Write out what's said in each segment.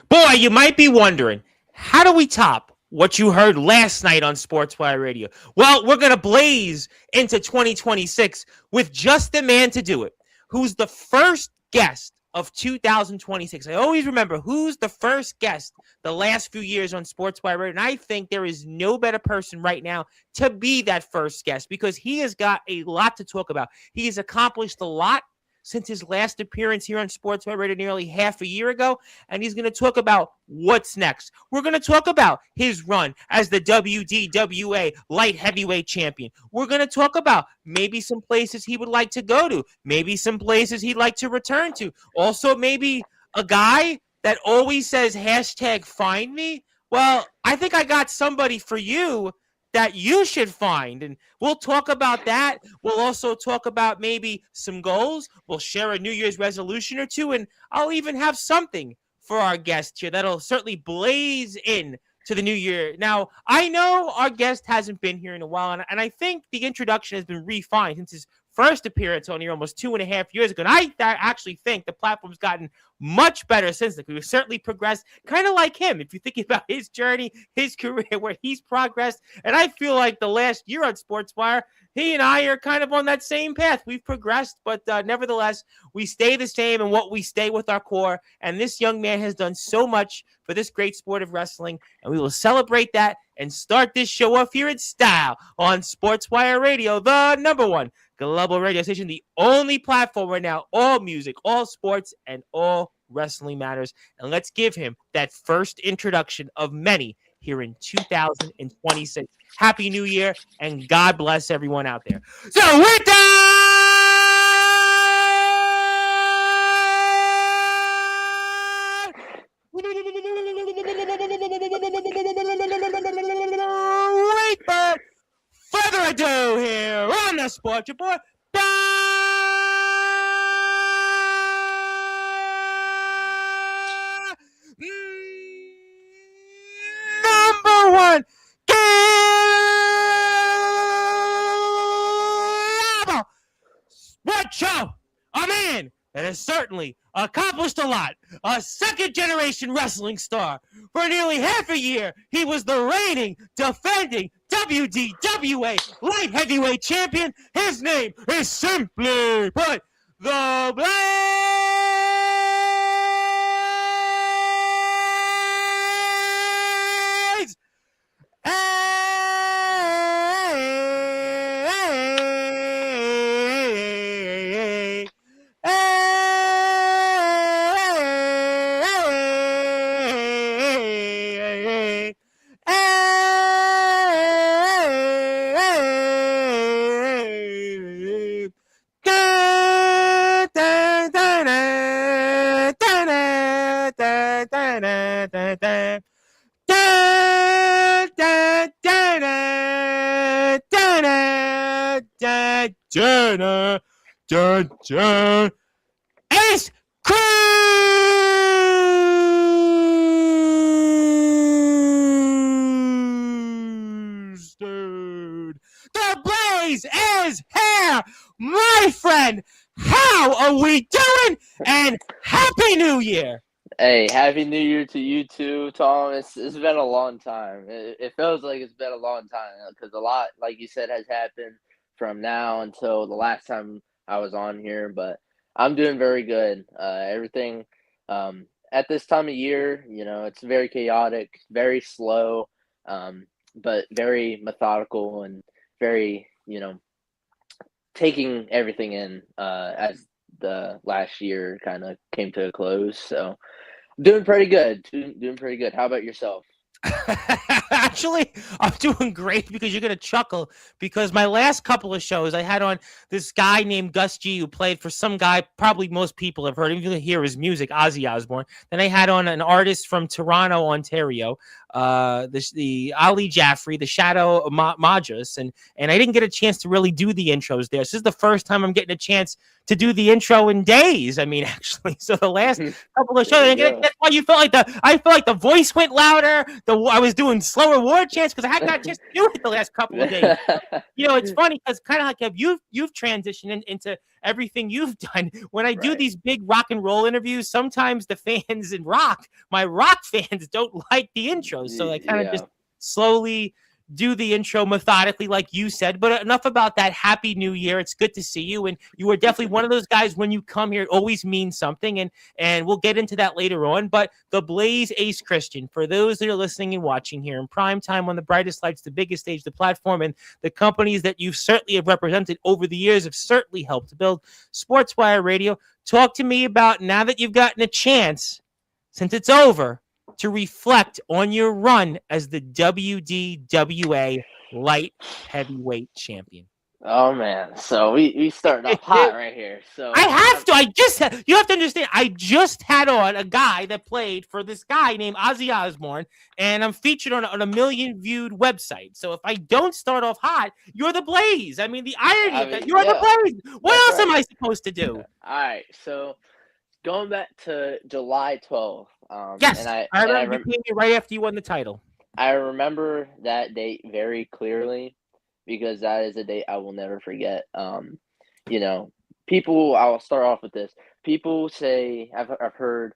Boy, you might be wondering, how do we top what you heard last night on Sportswire Radio? Well, we're going to blaze into 2026 with just the man to do it, who's the first guest of 2026. I always remember who's the first guest the last few years on Sportswire Radio, and I think there is no better person right now to be that first guest because he has got a lot to talk about. He has accomplished a lot since his last appearance here on Sportswire Radio nearly half a year ago, and he's going to talk about what's next. We're going to talk about his run as the WDWA light heavyweight champion. We're going to talk about maybe some places he would like to go to, maybe some places he'd like to return to. Also, maybe a guy that always says hashtag find me. Well, I think I got somebody for you that you should find. And we'll talk about that. We'll also talk about maybe some goals. We'll share a New Year's resolution or two. And I'll even have something for our guest here that'll certainly blaze in to the new year. Now, I know our guest hasn't been here in a while, and I think the introduction has been refined since his first appearance on here almost 2.5 years ago. And I actually think the platform's gotten much better since then. We've certainly progressed, kind of like him. If you think about his journey, his career, where he's progressed, and I feel like the last year on Sportswire, he and I are kind of on that same path. We've progressed, but nevertheless, we stay the same in what we stay with our core. And this young man has done so much for this great sport of wrestling, and we will celebrate that and start this show off here in style on Sportswire Radio, the number one global radio station, the only platform where now all music, all sports, and all wrestling matters. And let's give him that first introduction of many here in 2026. Happy New Year, and God bless everyone out there. So with that, without further ado here on the Sports Report, number one global sports show, a man that has certainly accomplished a lot. A second-generation wrestling star. For nearly half a year, he was the reigning, defending WDWA light heavyweight champion. His name is simply put, the Blaze. Ace Cruz, dude. The Blaze is here, my friend. How are we doing? And Happy New Year. Hey, Happy New Year to you too, Tom. It's been a long time. It feels like it's been a long time because a lot, like you said, has happened from now until the last time I was on here. But I'm doing very good. Everything at this time of year, it's very chaotic, very slow, but very methodical and very, taking everything in as the last year kind of came to a close. So doing pretty good. Doing pretty good. How about yourself? Actually, I'm doing great because you're going to chuckle because my last couple of shows I had on this guy named Gus G who played for some guy probably most people have heard. If you can hear his music, Ozzy Osbourne. Then I had on an artist from Toronto, Ontario, the Ali Jaffrey, the Shadow Majas, and I didn't get a chance to really do the intros there. This is the first time I'm getting a chance to do the intro in days. I mean, actually, so the last couple of shows, that's why I felt like the voice went louder, I was doing slower word chants because I hadn't got a chance to do it the last couple of days. It's funny because kind of like you've transitioned into everything you've done. When I do these big rock and roll interviews, sometimes the fans in my rock fans don't like the intros, so I kind of just slowly do the intro methodically, like you said. But enough about that. Happy New Year. It's good to see you. And you are definitely one of those guys when you come here, it always means something. And we'll get into that later on. But the Blaze Ace Christian, for those that are listening and watching here in prime time on the brightest lights, the biggest stage, the platform, and the companies that you certainly have represented over the years have certainly helped to build Sportswire Radio. Talk to me about, now that you've gotten a chance, since it's over, to reflect on your run as the WDWA light heavyweight champion. Oh man, so we starting off hot right here. So I have to. You have to understand. I just had on a guy that played for this guy named Ozzy Osbourne, and I'm featured on a million viewed website. So if I don't start off hot, you're the Blaze. I mean, the irony of that. You're the Blaze. What else am I supposed to do? All right, so going back to July 12th. Yes, I remember you came here right after you won the title. I remember that date very clearly because that is a date I will never forget. People. I'll start off with this. People say I've heard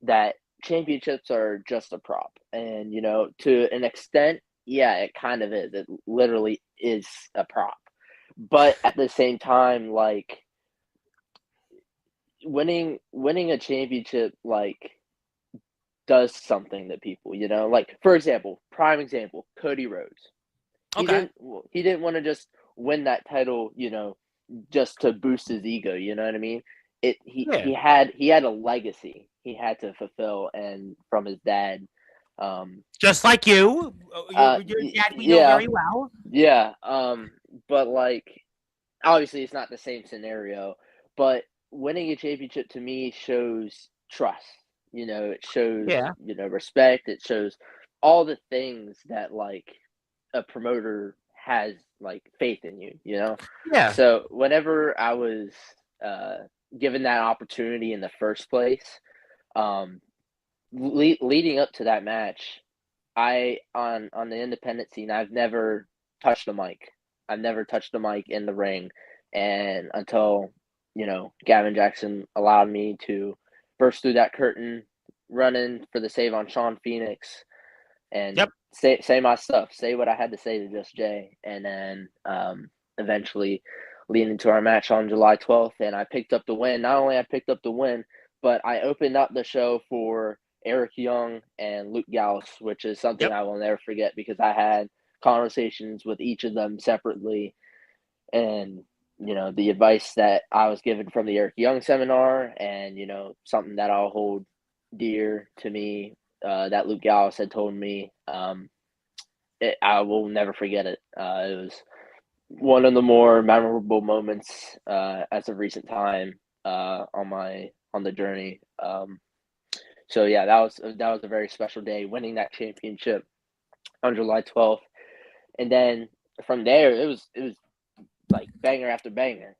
that championships are just a prop, and to an extent, yeah, it kind of is. It literally is a prop, but at the same time, like winning a championship, like, does something to people, like, for example, prime example, Cody Rhodes. He didn't want to just win that title, just to boost his ego, you know what I mean? He had a legacy he had to fulfill, and from his dad. Just like you. Your dad we know very well. Yeah. But like, obviously it's not the same scenario, but winning a championship to me shows trust. It shows respect. It shows all the things that, like, a promoter has, like, faith in you. Yeah. So whenever I was given that opportunity in the first place, leading up to that match, I on the independent scene, I've never touched a mic. I've never touched a mic in the ring, and until Gavin Jackson allowed me to burst through that curtain, running for the save on Sean Phoenix, and say my stuff, say what I had to say to Just Jay, and then eventually leading into our match on July 12th, and I picked up the win. Not only I picked up the win, but I opened up the show for Eric Young and Luke Gallows, which is something I will never forget because I had conversations with each of them separately, and the advice that I was given from the Eric Young seminar, and something that I'll hold dear to me, that Luke Gallows had told me, I will never forget it. It was one of the more memorable moments as of recent time on the journey. So yeah, that was a very special day, winning that championship on July 12th, and then from there it was like banger after banger.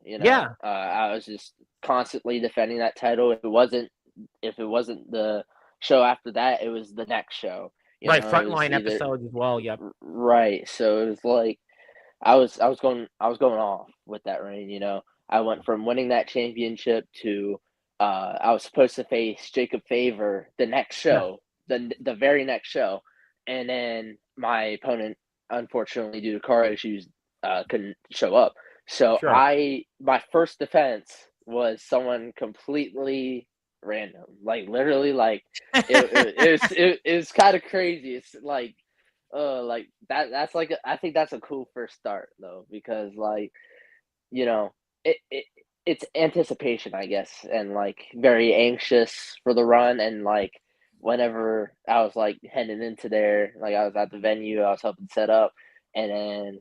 I was just constantly defending that title. If it wasn't the show after that, it was the next show. Frontline episodes as well. Yep. Right. So it was like I was going off with that reign. I went from winning that championship to I was supposed to face Jacob Favor the next show, the very next show, and then my opponent, unfortunately due to car issues, couldn't show up. So my first defense was someone completely random, like literally, like it was kind of crazy. It's like that's like I think that's a cool first start though, because like it's anticipation, I guess, and like very anxious for the run, and like whenever I was like heading into there, like I was at the venue, I was helping set up, and then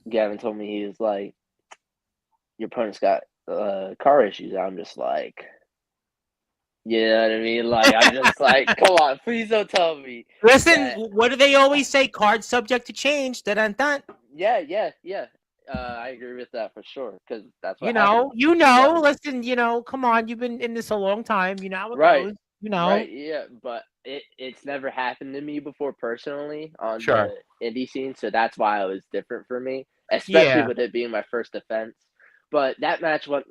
Gavin told me, he was like, your opponent's got car issues. I'm just like, you know what I mean? Like, I'm just like, come on, please don't tell me. Listen, what do they always say? Cards subject to change. Dun-dun-dun. Yeah. I agree with that for sure, because that's what Listen, come on, you've been in this a long time. You know how it goes. Right, yeah, but it's never happened to me before personally on Sure. the indie scene, so that's why it was different for me, especially Yeah. with it being my first defense. But that match went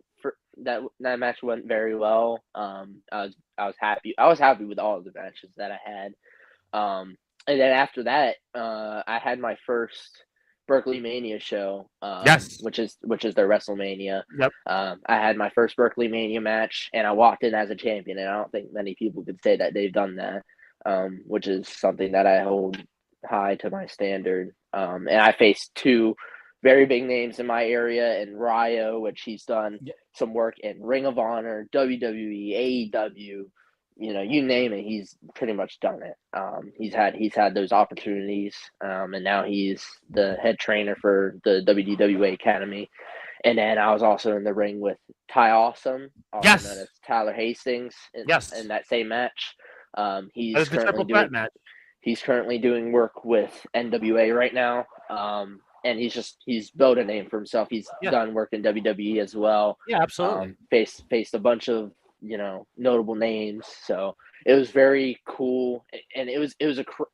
very well. I was happy. I was happy with all of the matches that I had. And then after that, I had my first Berkeley Mania show, Yes. which is their WrestleMania. Yep. I had my first Berkeley Mania match, and I walked in as a champion, and I don't think many people could say that they've done that, which is something that I hold high to my standard. And I faced two very big names in my area, in Ryo, which he's done some work in Ring of Honor, WWE, AEW, you name it, he's pretty much done it. He's had those opportunities, and now he's the head trainer for the WDWA Academy. And then I was also in the ring with Ty Awesome, also known as Yes. Tyler Hastings, in Yes. that same match. That is the triple threat match. He's currently doing work with NWA right now. And he's built a name for himself. He's done work in WWE as well. Yeah, absolutely. Faced a bunch of notable names. So it was very cool, and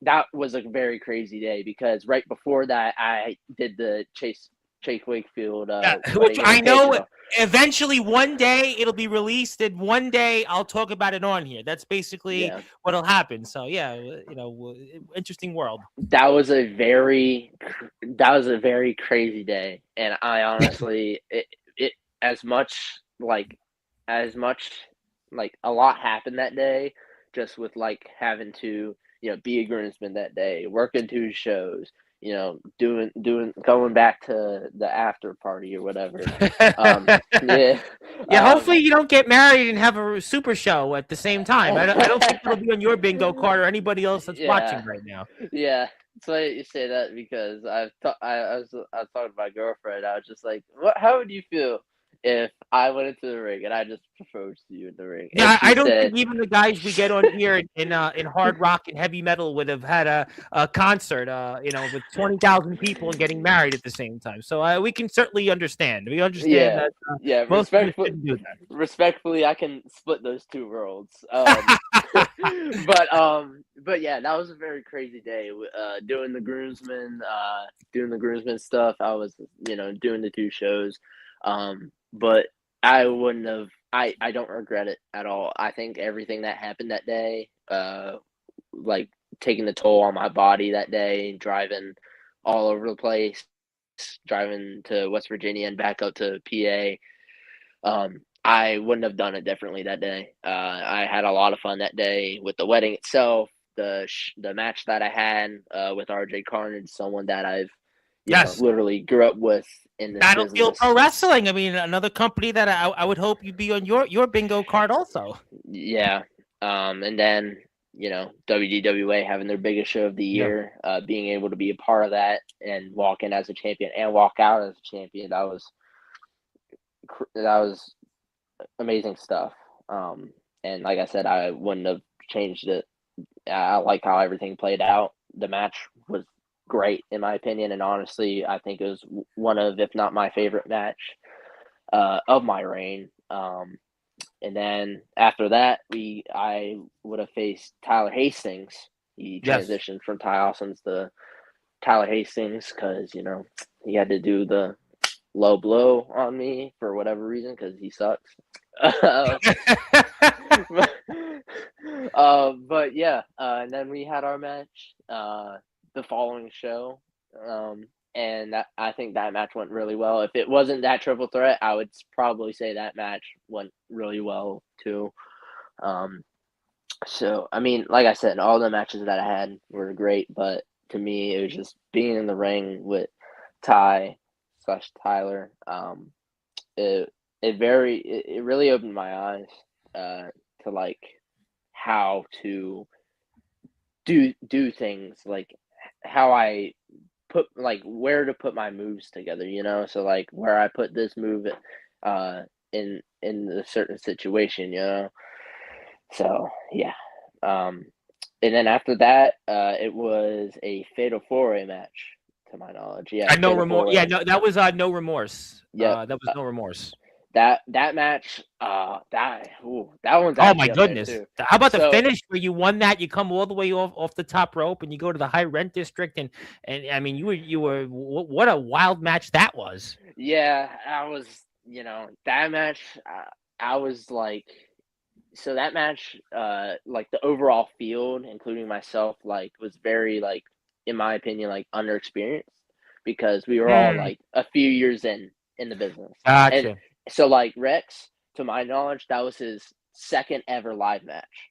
that was a very crazy day because right before that I did the Chase Wakefield. Which I know eventually one day it'll be released, and one day I'll talk about it on here. That's basically what'll happen. So interesting world. That was a very crazy day, and I honestly it as much like a lot happened that day, just with like having to be a groomsman that day, working two shows, doing going back to the after party or whatever. Hopefully you don't get married and have a super show at the same time. I don't think it'll be on your bingo card or anybody else that's watching right now. Yeah, it's funny you say that because I was talking to my girlfriend. I was just like, how would you feel if I went into the ring and I just proposed to you in the ring? Yeah, I don't think even the guys we get on here in hard rock and heavy metal would have had a concert, with 20,000 people and getting married at the same time. So we can certainly understand. We understand that. Respectfully, I can split those two worlds. But yeah, that was a very crazy day. Doing the groomsmen stuff. I was doing the two shows. But I wouldn't have. I don't regret it at all. I think everything that happened that day, like taking the toll on my body that day, driving all over the place, driving to West Virginia and back up to PA. I wouldn't have done it differently that day. I had a lot of fun that day with the wedding itself, the match that I had with RJ Carnage, someone that I've literally grew up with in this Battlefield Pro Wrestling. I mean, another company that I would hope you'd be on your bingo card also. Yeah. And then, WDWA having their biggest show of the year, being able to be a part of that and walk in as a champion and walk out as a champion, that was amazing stuff. And like I said, I wouldn't have changed it. I like how everything played out. The match was great in my opinion, and honestly I think it was one of, if not my favorite match of my reign. And then after that I would have faced Tyler Hastings. He transitioned from Ty Awesome's to Tyler Hastings because he had to do the low blow on me for whatever reason because he sucks. But yeah, and then we had our match the following show, and I think that match went really well. If it wasn't that triple threat, I would probably say that match went really well too. So I mean, like I said, all the matches that I had were great, but to me, it was just being in the ring with Tyler. It really opened my eyes to like how to do things, like how I put, like where to put my moves together, so like where I put this move in a certain situation, so yeah. And then after that it was a fatal 4-way match to my knowledge. No remorse. Yeah, no, that was no remorse. That was no remorse. That match, that one's Oh my actually up there goodness! too. How about the So finish where you won that? You come all the way off the top rope and you go to the high rent district, and I mean you were what a wild match that was. yeah, I was, that match. I was like, so that match, like the overall field, including myself, like was very like, in my opinion, like underexperienced because we were all Hmm, like a few years in the business, and gotcha. so like Rex, to my knowledge, that was his second ever live match.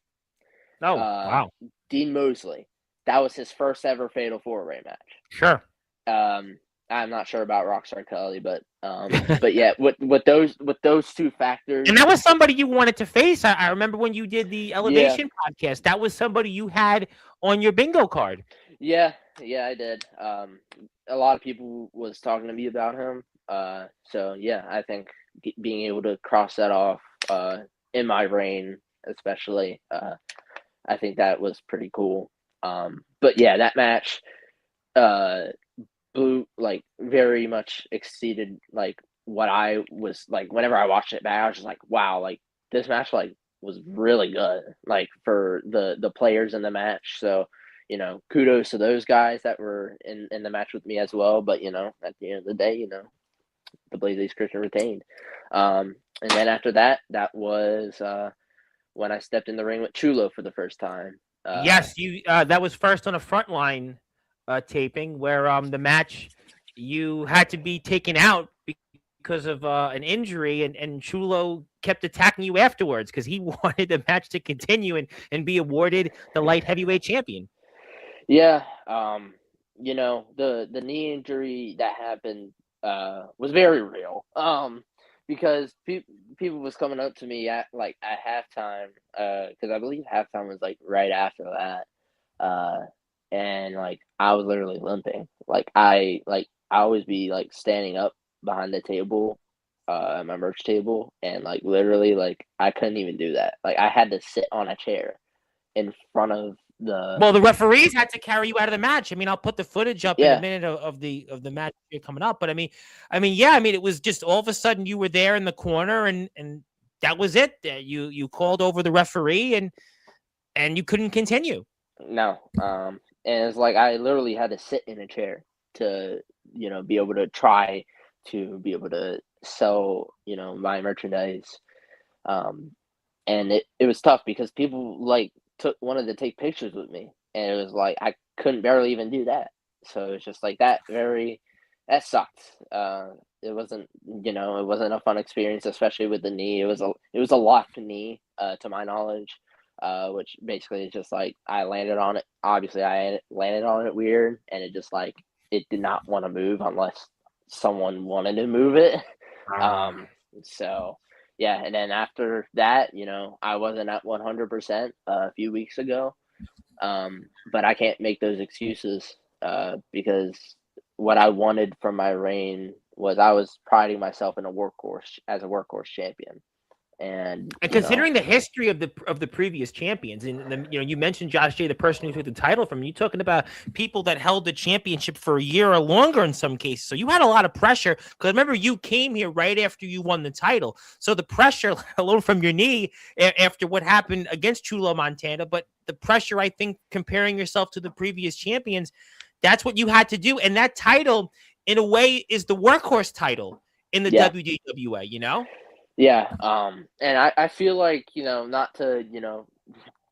Oh Uh, wow, Dean Mosley, that was his first ever Fatal 4-Way match. sure. Um, I'm not sure about Rockstar Kelly, but yeah, with those two And factors, that was somebody you wanted to face. I remember when you did the yeah, Elevation podcast. That was somebody you had on your bingo card. yeah, yeah, I did. A lot of people was talking to me about him. So yeah, I think being able to cross that off, in my reign, especially, I think that was pretty cool. But yeah, that match, uh, blew like very much exceeded like what I was like. Whenever I watched it back, I was just like, wow, like this match like was really good, like for the players in the match. So, kudos to those guys that were in the match with me as well. But at the end of the day, the Blaze Ace Christian retained. And then after that, that was when I stepped in the ring with Chulo for the first time. Yes, you. That was first on a frontline taping where the match you had to be taken out because of an injury, and Chulo kept attacking you afterwards because he wanted the match to continue and be awarded the light heavyweight champion. Yeah, the knee injury that happened was very real. Because people was coming up to me at halftime, because I believe halftime was like right after that, uh, and like I was literally limping. I always be like standing up behind the table, at my merch table, and like literally like I couldn't even do that. Like I had to sit on a chair in front of the Well, the referees had to carry you out of the match. I mean, I'll put the footage up in a yeah. minute of the match coming up. But yeah. I mean, it was just all of a sudden you were there in the corner, and that was it. You called over the referee, and you couldn't continue. No. And it's like I literally had to sit in a chair to, be able to try to be able to sell, my merchandise. Um, and it was tough because people like wanted to take pictures with me, and it was like I couldn't barely even do that. So it's just like that sucked. It wasn't a fun experience, especially with the knee. It was a locked knee, to my knowledge, which basically is just like I landed on it. Obviously, I landed on it weird, and it just like it did not want to move unless someone wanted to move it. Ah. Um, so yeah, and then after that, I wasn't at 100% a few weeks ago. But I can't make those excuses, because what I wanted from my reign was I was priding myself in a workhorse as a workhorse champion, and And considering the history of the previous champions, and you mentioned Josh Jay, the person who took the title from you, talking about people that held the championship for a year or longer in some cases. So you had a lot of pressure because remember you came here right after you won the title. So the pressure alone from your knee after what happened against Chulo Montana, but the pressure, I think, comparing yourself to the previous champions, that's what you had to do. And that title, in a way, is the workhorse title in the yeah, WDWA. You know. yeah. And I feel like not to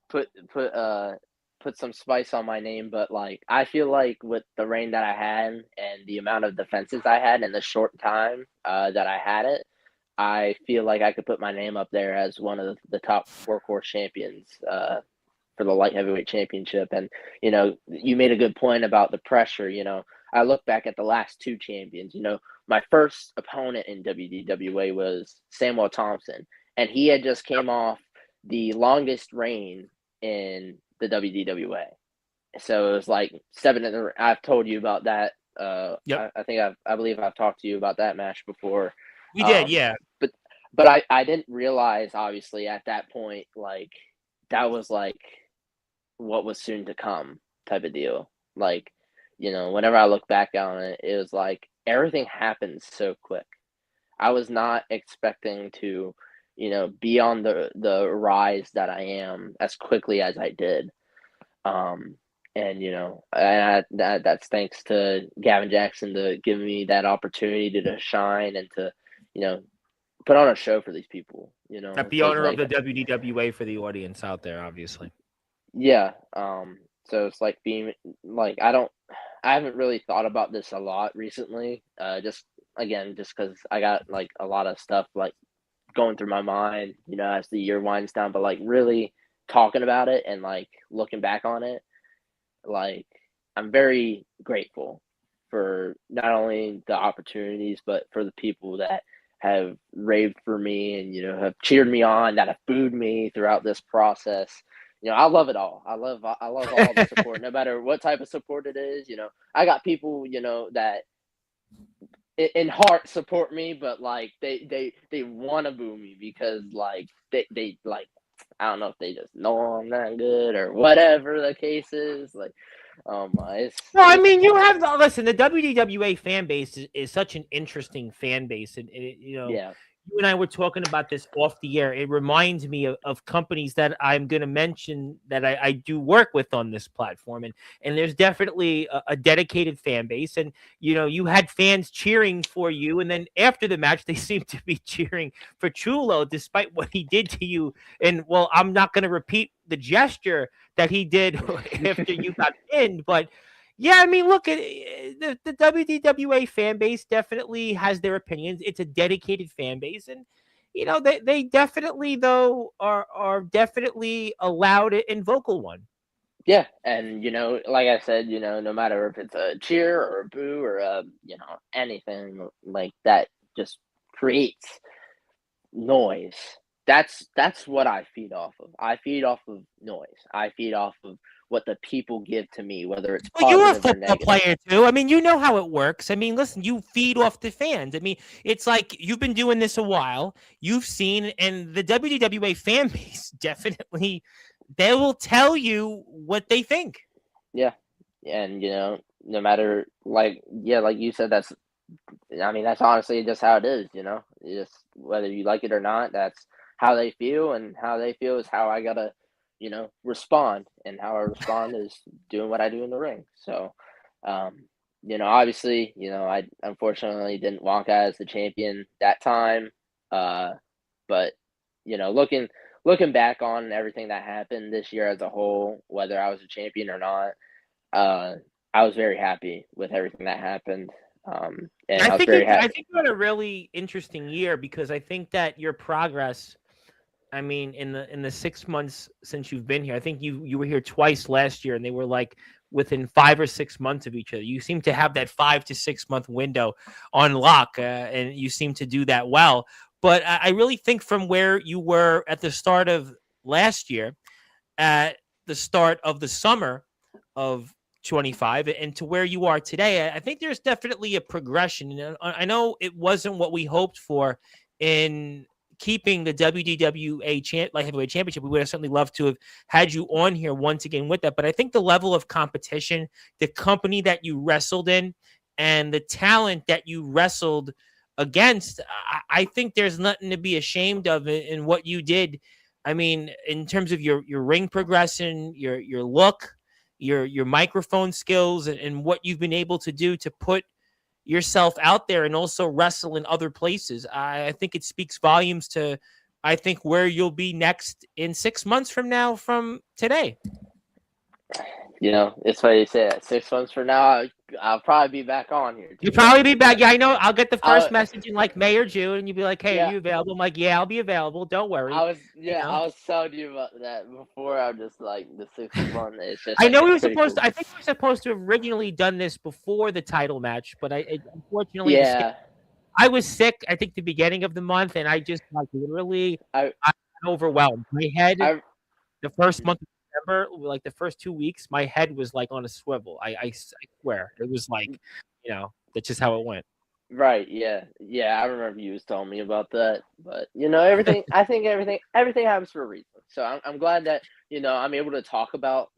put put uh put some spice on my name, but like I feel like with the reign that I had and the amount of defenses I had in the short time that I had it, I feel like I could put my name up there as one of the top workhorse champions, for the light heavyweight championship. And you made a good point about the pressure. I look back at the last two champions. My first opponent in WDWA was Samuel Thompson, and he had just came off the longest reign in the WDWA. So it was like seven. I've told you about that. Yep. I think I believe I've talked to you about that match before. We did, Um, yeah. but I didn't realize, obviously, at that point, like that was like what was soon to come type of deal. Like, whenever I look back on it, it was like everything happened so quick. I was not expecting to, be on the rise that I am as quickly as I did. Um, that's thanks to Gavin Jackson to give me that opportunity to shine and to, you know, put on a show for these people, The because owner of like, the WDWA for the audience out there, obviously. yeah, so it's like being like I haven't really thought about this a lot recently. Just again, just because I got like a lot of stuff like going through my mind, as the year winds down. But like really talking about it and like looking back on it, like I'm very grateful for not only the opportunities, but for the people that have raved for me and have cheered me on, that have booed me throughout this process. I love it all. I love all the support, no matter what type of support it is. I got people that in heart support me, but like they want to boo me because like they like, I don't know if they just know I'm not good or whatever the case is. Like, oh my, Well, I it's mean, you have listen. The WDWA fan base is such an interesting fan base, and yeah, you and I were talking about this off the air. It reminds me of companies that I'm going to mention that I do work with on this platform, and there's definitely a dedicated fan base, and you had fans cheering for you, and then after the match, they seemed to be cheering for Chulo despite what he did to you. And well, I'm not going to repeat the gesture that he did after you got pinned, but yeah, I mean, look at the WDWA fan base definitely has their opinions. It's a dedicated fan base, and they definitely though are definitely a loud and vocal one. yeah, and like I said, no matter if it's a cheer or a boo or anything like that, just creates noise. That's what I feed off of. I feed off of noise. I feed off of what the people give to me, whether it's Well, you're a positive or football negative. player too. I mean, you know how it works. I mean, listen, you feed off the fans. I mean, it's like you've been doing this a while. You've seen, and the WDWA fan base definitely they will tell you what they think. Yeah, and no matter like, yeah, like you said, I mean, that's honestly just how it is. Just whether you like it or not, that's how they feel, and how they feel is how I gotta, respond. And how I respond is doing what I do in the ring. So, obviously, I unfortunately didn't walk out as the champion that time. Uh, but looking back on everything that happened this year as a whole, whether I was a champion or not, uh, I was very happy with everything that happened. And I I was think very I happy. think you had a really interesting year because I think that your progress. I mean, in the 6 months since you've been here, I think you were here twice last year, and they were like within 5 or 6 months of each other. You seem to have that 5 to 6 month window on lock, and you seem to do that well. But I really think from where you were at the start of last year, at the start of the summer of 25 and to where you are today, I think there's definitely a progression. And I know it wasn't what we hoped for in keeping the WDWA like heavyweight championship. We would have certainly loved to have had you on here once again with that. But I think the level of competition, the company that you wrestled in, and the talent that you wrestled against, I think there's nothing to be ashamed of in what you did. I mean, in terms of your ring progression, your look, your microphone skills, and what you've been able to do to put yourself out there and also wrestle in other places. I think it speaks volumes to I think where you'll be next in 6 months from now from today. It's funny you say that. 6 months from now, I'll probably be back on here. To You'll be probably be honest, back. Yeah, I know. I'll get the I first message in like May or June, and you'll be like, "Hey, are yeah, you available?" I'm like, "Yeah, I'll be available. Don't worry." You know. I was telling you about that before. I'm just like the 6 month. It's just I like know we it's were pretty supposed cool. to. I think we were supposed to have originally done this before the title match, but unfortunately the Yeah, I was sick. I think the beginning of the month, and I just like literally I I got overwhelmed. My head, I the first month of December, like the first 2 weeks, my head was like on a swivel. I swear it was like, that's just how it went. right, yeah, yeah. I remember you was telling me about that. But everything. I think everything happens for a reason. So I'm glad that I'm able to talk about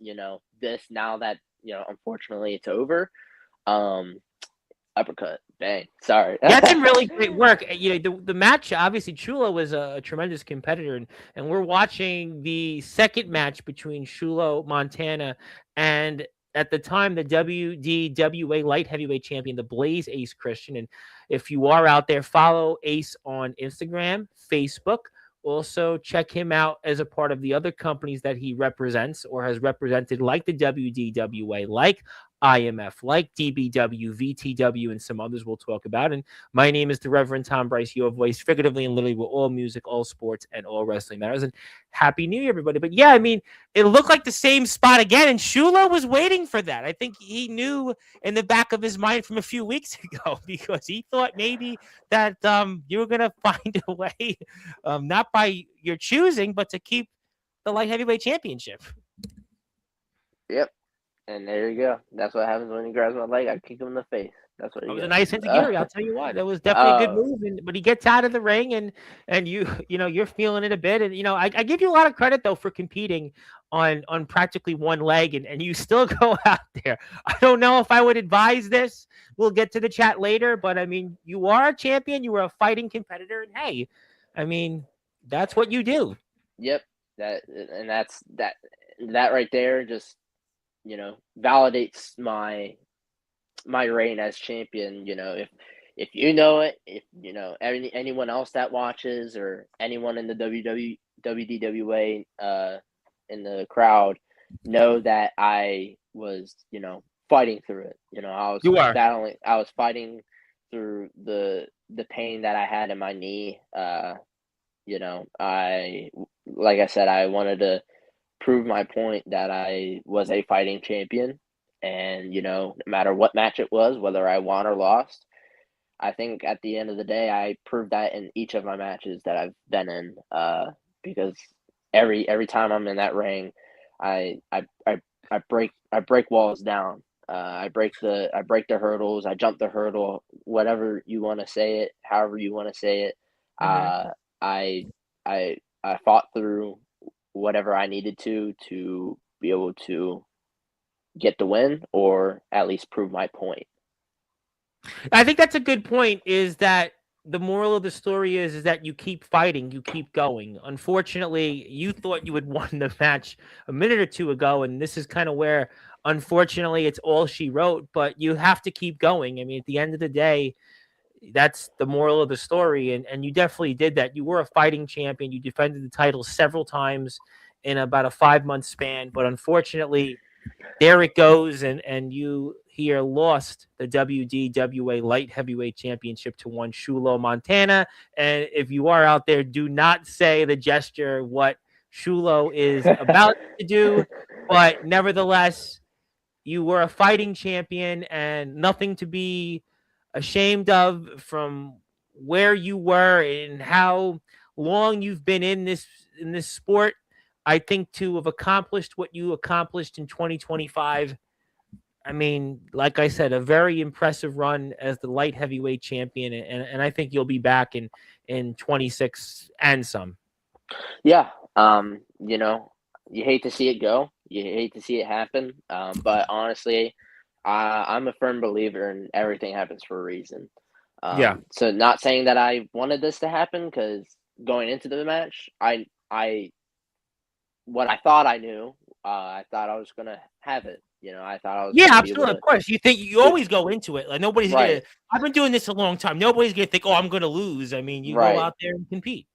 this now that unfortunately it's over. Um, Uppercut. Dang, sorry. Yeah, it's been really great work. The match, obviously, Chulo was a tremendous competitor, and we're watching the second match between Chulo Montana and at the time the WDWA light heavyweight champion, the Blaze Ace Christian. And if you are out there, follow Ace on Instagram, Facebook. Also, check him out as a part of the other companies that he represents or has represented, like the WDWA, like IMF, like DBW, VTW, and some others we'll talk about. And my name is the Reverend Tom Bryce, your voice, figuratively and literally, with all music, all sports, and all wrestling matters. And Happy New Year, everybody. But yeah, I mean, it looked like the same spot again, and Shula was waiting for that. I think he knew in the back of his mind from a few weeks ago, because he thought maybe that you were going to find a way, not by your choosing, but to keep the light heavyweight championship. Yep. And there you go. That's what happens when he grabs my leg. I kick him in the face. That's what he It was gets. a nice enziguri, I'll tell you what. That was definitely a good move. But he gets out of the ring, and you're feeling it a bit. And I give you a lot of credit though for competing on practically one leg, and you still go out there. I don't know if I would advise this. We'll get to the chat later, but I mean, you are a champion. You were a fighting competitor, and hey, I mean, that's what you do. Yep. That's that right there. Just validates my reign as champion. If you know it, if anyone else that watches or anyone in the WDWA in the crowd know that I was fighting through it. I was battling. I was fighting through the pain that I had in my knee. Like I said, I wanted to prove my point that I was a fighting champion, and no matter what match it was, whether I won or lost, I think at the end of the day I proved that in each of my matches that I've been in, because every time I'm in that ring, I break walls down. I break the hurdles, I jump the hurdle, whatever you want to say it, however you want to say it. Mm-hmm. I fought through whatever I needed to be able to get the win, or at least prove my point. I think that's a good point, is that the moral of the story is that you keep fighting, you keep going. Unfortunately, you thought you had won the match a minute or two ago, and this is kind of where, unfortunately, it's all she wrote, but you have to keep going. I mean, at the end of the day, that's the moral of the story, and you definitely did that. You were a fighting champion. You defended the title several times in about a 5-month span, but unfortunately, there it goes, and you here lost the WDWA light heavyweight championship to one Chulo Montana. And if you are out there, do not say the gesture what Chulo is about to do, but nevertheless, you were a fighting champion, and nothing to be ashamed of from where you were and how long you've been in this sport. I think to have accomplished what you accomplished in 2025, I mean, like I said, a very impressive run as the light heavyweight champion, and I think you'll be back in 26 and some. Yeah, you hate to see it go, you hate to see it happen, but honestly, I'm a firm believer in everything happens for a reason. Yeah. So not saying that I wanted this to happen, because going into the match, what I thought I knew, I thought I was gonna have it. I thought I was. Yeah, absolutely. Of course, you think you always go into it like nobody's right. I've been doing this a long time. Nobody's gonna think, oh, I'm gonna lose. I mean, you right. go out there and compete.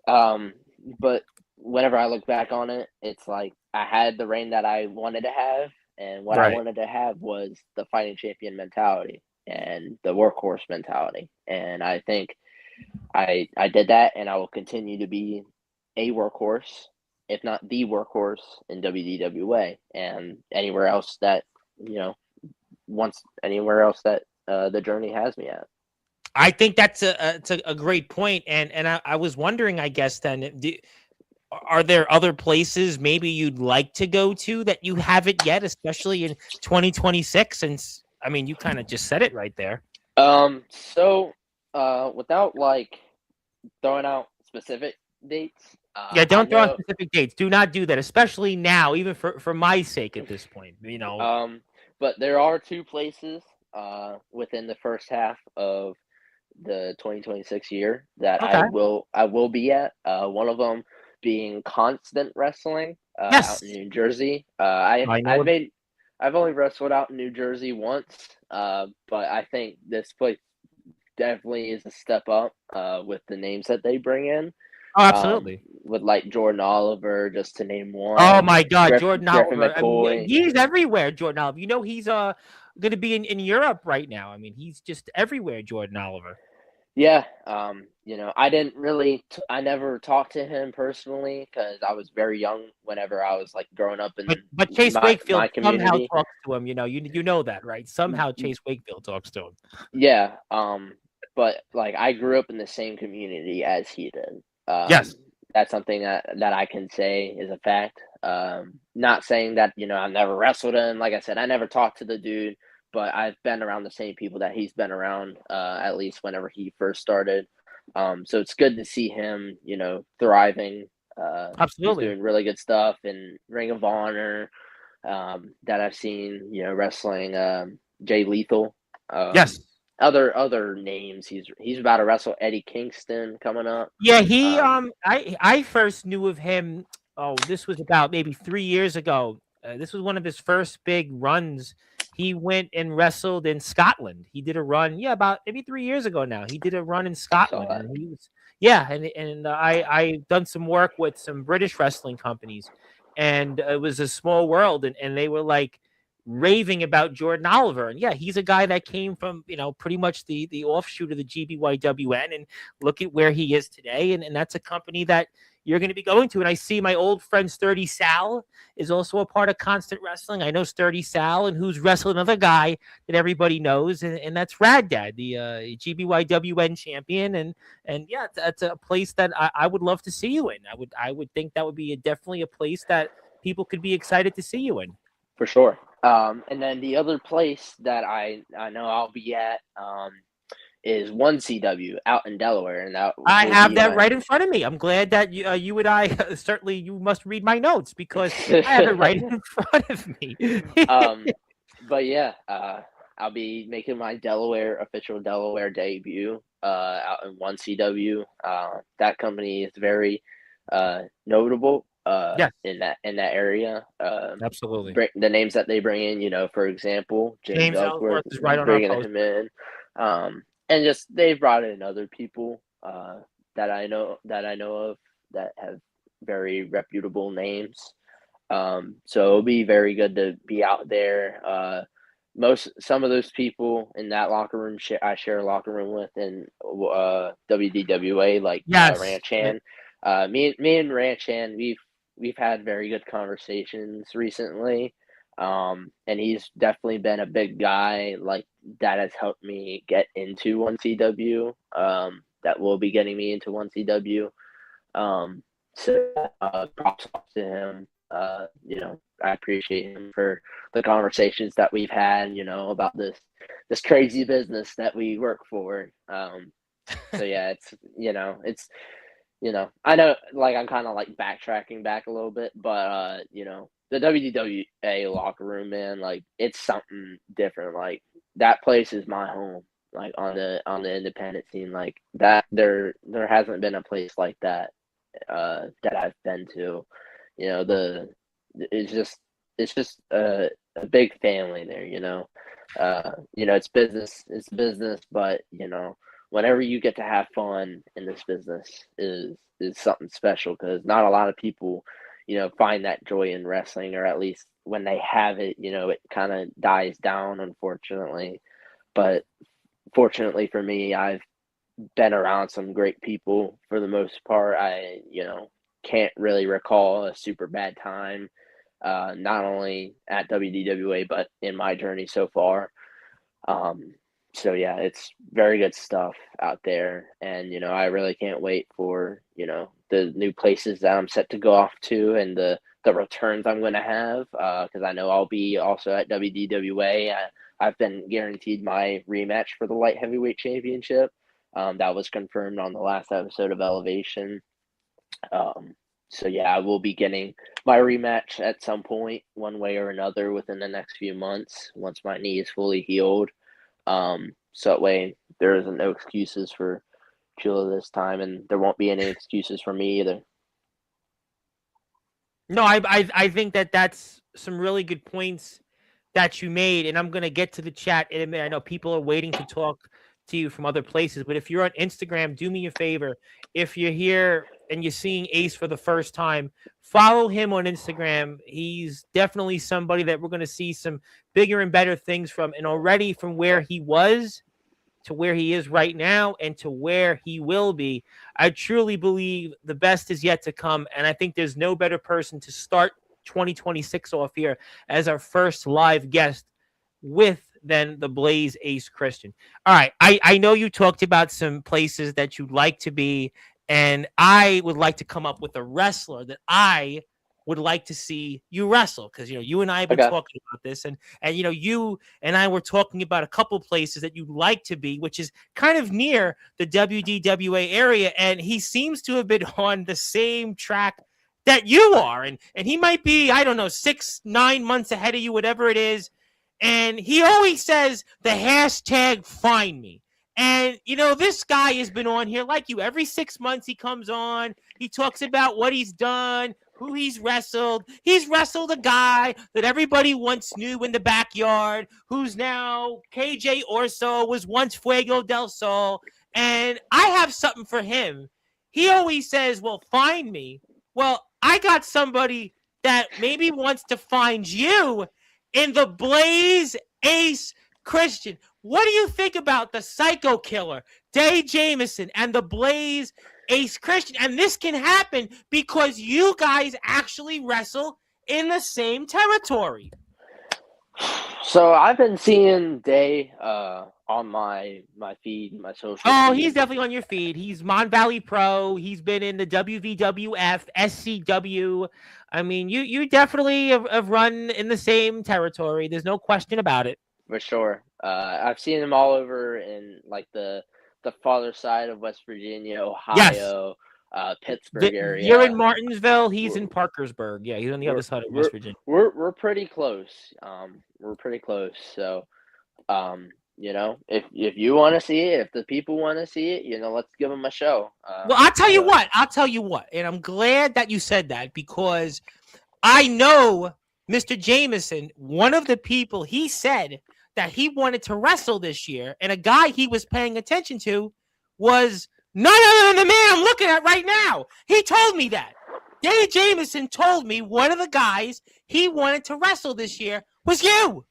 But whenever I look back on it, it's like I had the reign that I wanted to have, and what I wanted to have was the fighting champion mentality and the workhorse mentality. And I think I did that, and I will continue to be a workhorse, if not the workhorse, in WDWA and anywhere else that the journey has me at. I think that's a great point, and I was wondering, I guess then, are there other places maybe you'd like to go to that you haven't yet, especially in 2026? And I mean, you kind of just said it right there. So without like throwing out specific dates. Yeah, don't throw out specific dates. Do not do that, especially now, even for my sake at this point. But there are two places within the first half of the 2026 year that Okay. I will be at. One of them being Constant Wrestling out in Yes. New Jersey. I know. I've only wrestled out in New Jersey once, but I think this place definitely is a step up with the names that they bring in. Oh, absolutely. With like Jordan Oliver, just to name Oh one. my God, Jordan Griffin Oliver. I mean, McCoy. he's everywhere. Jordan Oliver. You know, he's going to be in Europe right now. I mean, he's just everywhere. Jordan Oliver. Yeah, I didn't really, I never talked to him personally because I was very young whenever I was like growing up But in Chase my Wakefield somehow community. talks to him. You know that, right? Somehow Chase Wakefield talks to him. Yeah, but like I grew up in the same community as he did. Yes. That's something that I can say is a fact. Not saying that I never wrestled him. Like I said, I never talked to the dude, but I've been around the same people that he's been around. At least whenever he first started. So it's good to see him, thriving. He's Absolutely. doing really good stuff in Ring of Honor. That I've seen, wrestling Jay Lethal. Yes. Other names. He's about to wrestle Eddie Kingston coming up. Yeah, he I first knew of him. Oh, this was about maybe 3 years ago. This was one of his first big runs. He went and wrestled in Scotland. He did a run, yeah, about maybe 3 years ago now. He did a run in I saw Scotland, that. and he was yeah, and I done some work with some British wrestling companies, and it was a small world, and they were like raving about Jordan Oliver, and yeah, he's a guy that came from pretty much the offshoot of the GBYWN, and look at where he is today. And that's a company that you're going to be going to. And I see my old friend Sturdy Sal is also a part of Constant Wrestling. I know Sturdy Sal, and who's wrestled another guy that everybody knows, and that's Rad Dad, the GBYWN champion. And yeah, that's a place that I would love to see you in. I would think that would be definitely a place that people could be excited to see you in. For sure. And then the other place that I know I'll be at is 1CW out in Delaware, and that I will have be that my. right in front of me. I'm glad that you and I certainly you must read my notes because I have it right in front of me. um, but yeah, I'll be making my official Delaware debut out in 1CW. That company is very notable Yes, in that area. absolutely. The names that they bring in, for example, James James Ellsworth, Ellsworth is right on our bringing post. him in, and just they've brought in other people that I know of that have very reputable names. So it'll be very good to be out there. Some of those people in that locker room I share a locker room with in WDWA, like Yes, Ranchan. Me and Ranchan, we've had very good conversations recently. And he's definitely been a big guy like that has helped me get into 1CW. That will be getting me into 1CW. So props off to him. I appreciate him for the conversations that we've had, about this crazy business that we work for. So yeah, I know like I'm kind of like backtracking back a little bit, but the WDWA locker room, man, like it's something different. Like that place is my home. Like on the independent scene, like that there hasn't been a place like that that I've been to. The it's just a big family there. It's business, but whenever you get to have fun in this business is something special because not a lot of people find that joy in wrestling, or at least when they have it, it kind of dies down, unfortunately. But fortunately for me, I've been around some great people for the most part. I can't really recall a super bad time, not only at WDWA but in my journey so far. Um, so yeah, it's very good stuff out there, and I really can't wait for the new places that I'm set to go off to, and the returns I'm going to have, because I know I'll be also at WDWA. I've been guaranteed my rematch for the light heavyweight championship. That was confirmed on the last episode of Elevation. So yeah, I will be getting my rematch at some point, one way or another, within the next few months, once my knee is fully healed. So that way there isn't no excuses for Chula this time, and there won't be any excuses for me either. No, I think that's some really good points that you made, and I'm gonna get to the chat in a minute. I know people are waiting to talk to you from other places, but if you're on Instagram, do me a favor. If you're here and you're seeing Ace for the first time, follow him on Instagram. He's definitely somebody that we're gonna see some bigger and better things from, and already from where he was to where he is right now and to where he will be. I truly believe the best is yet to come, and I think there's no better person to start 2026 off here as our first live guest with than the Blaze Ace Christian. All right, I know you talked about some places that you'd like to be, and I would like to come up with a wrestler that I would like to see you wrestle, because you and I have been talking about this, and you and I were talking about a couple places that you'd like to be, which is kind of near the WDWA area, and he seems to have been on the same track that you are, and he might be, I don't know, 6-9 months ahead of you, whatever it is, and he always says the hashtag find me. And, this guy has been on here like you. Every 6 months he comes on. He talks about what he's done, who he's wrestled. He's wrestled a guy that everybody once knew in the backyard, who's now KJ Orso, was once Fuego del Sol. And I have something for him. He always says, well, find me. Well, I got somebody that maybe wants to find you in the Blaze Ace Christian. What do you think about the Psycho Killer, Day Jameson, and the Blaze Ace Christian? And this can happen because you guys actually wrestle in the same territory. So I've been seeing Day on my feed, my social feed. He's definitely on your feed. He's Mon Valley Pro. He's been in the WVWF, SCW. I mean, you definitely have run in the same territory. There's no question about it. For sure. I've seen him all over in like the farther side of West Virginia, Ohio, Pittsburgh area. You're in Martinsville. He's in Parkersburg. Yeah, he's on the other side of West Virginia. We're pretty close. We're pretty close. So, if you want to see it, if the people want to see it, let's give them a show. Well, I'll tell you what, and I'm glad that you said that, because I know Mr. Jameson, one of the people, he said that he wanted to wrestle this year, and a guy he was paying attention to was none other than the man I'm looking at right now. He told me that. Danny Jameson told me one of the guys he wanted to wrestle this year was you.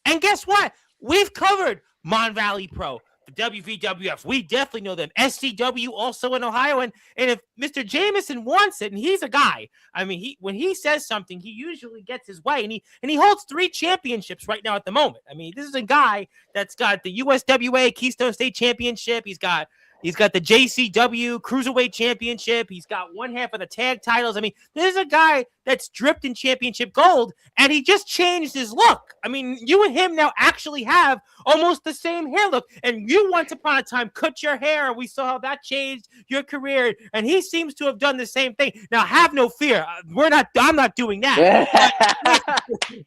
And guess what? We've covered Mon Valley Pro, the WVWF. We definitely know them. SCW also in Ohio. And if Mr. Jameson wants it, and he's a guy, I mean, when he says something, he usually gets his way. And he holds 3 championships right now at the moment. I mean, this is a guy that's got the USWA Keystone State Championship. He's got the JCW Cruiserweight Championship. He's got one half of the tag titles. I mean, this is a guy that's dripped in championship gold, and he just changed his look. I mean, you and him now actually have almost the same hair look, and you once upon a time cut your hair. We saw how that changed your career, and he seems to have done the same thing. Now, have no fear. I'm not doing that.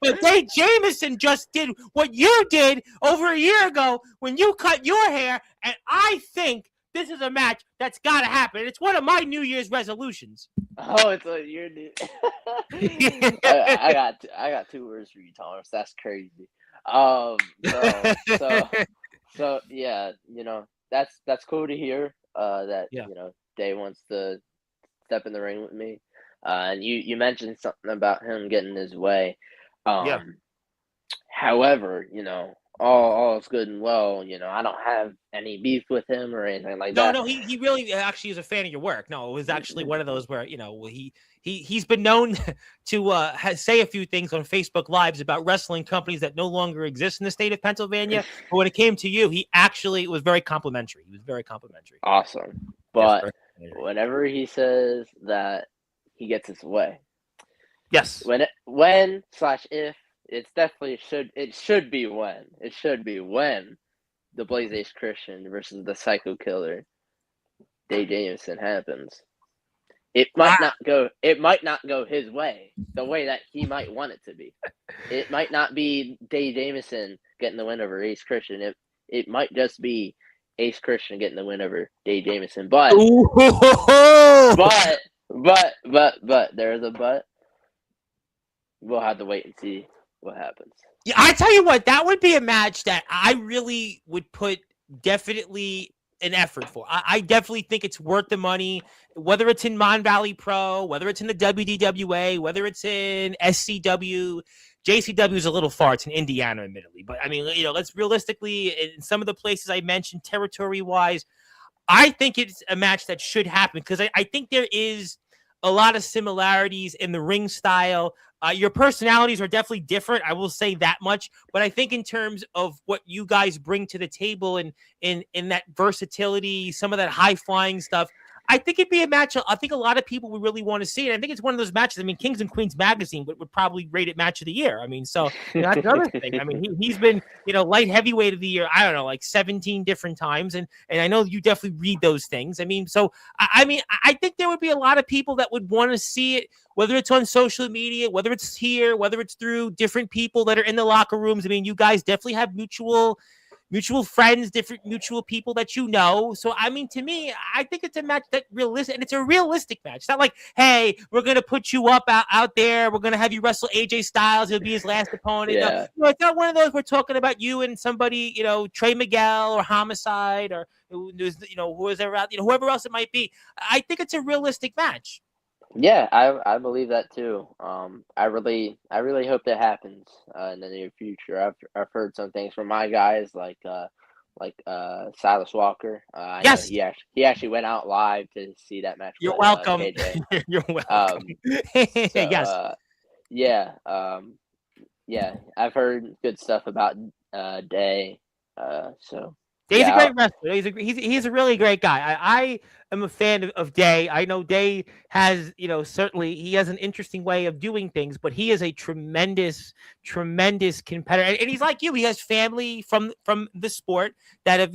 But Dave Jameson just did what you did over a year ago when you cut your hair, and I think this is a match that's got to happen. It's one of my New Year's resolutions. Oh, it's a year. I got 2 words for you, Thomas. That's crazy. So yeah, that's cool to hear. That Day wants to step in the ring with me. And you mentioned something about him getting his way. However, all is good and well. I don't have any beef with him or anything like that. No, he really actually is a fan of your work. No, it was actually one of those where, he's been known to say a few things on Facebook Lives about wrestling companies that no longer exist in the state of Pennsylvania. But when it came to you, he actually was very complimentary. He was very complimentary. Awesome. But whenever he says that he gets his way. Yes. When/if, it's definitely should be when the Blaze Ace Christian versus the Psycho Killer Day Jameson happens. It might not go his way, the way that he might want it to be. It might not be Day Jameson getting the win over Ace Christian. it might just be Ace Christian getting the win over Dave Jamieson. But there is a but. We'll have to wait and see what happens. Yeah, I tell you what, that would be a match that I really would put definitely an effort for. I definitely think it's worth the money, whether it's in Mon Valley Pro, whether it's in the WDWA, whether it's in SCW. JCW is a little far. It's in Indiana, admittedly. But, I mean, let's realistically, in some of the places I mentioned, territory-wise, I think it's a match that should happen because I think there is a lot of similarities in the ring style. Your personalities are definitely different. I will say that much. But I think in terms of what you guys bring to the table and in that versatility, some of that high flying stuff, I think it'd be a match. I think a lot of people would really want to see it. I think it's one of those matches. I mean, Kings and Queens magazine would probably rate it match of the year. I mean, so that's another thing. I mean, he's been, light heavyweight of the year, I don't know, like 17 different times. And I know you definitely read those things. I mean, so, I think there would be a lot of people that would want to see it, whether it's on social media, whether it's here, whether it's through different people that are in the locker rooms. I mean, you guys definitely have mutual friends, different mutual people that you know. So, I mean, to me, I think it's a match that realistic, and it's a realistic match. It's not like, hey, we're going to put you up out there. We're going to have you wrestle AJ Styles. It'll be his last opponent. Yeah. It's not one of those we're talking about you and somebody, Trey Miguel or Homicide or, whoever else it might be. I think it's a realistic match. Yeah, I believe that too. I really hope that happens in the near future. I've heard some things from my guys like Silas Walker. I know he actually went out live to see that match. You're with, welcome. KJ. You're welcome. Yes. I've heard good stuff about Day. Day's a great wrestler. He's a really great guy. I am a fan of Day. I know Day has, certainly he has an interesting way of doing things, but he is a tremendous competitor. And he's like you. He has family from the sport that have,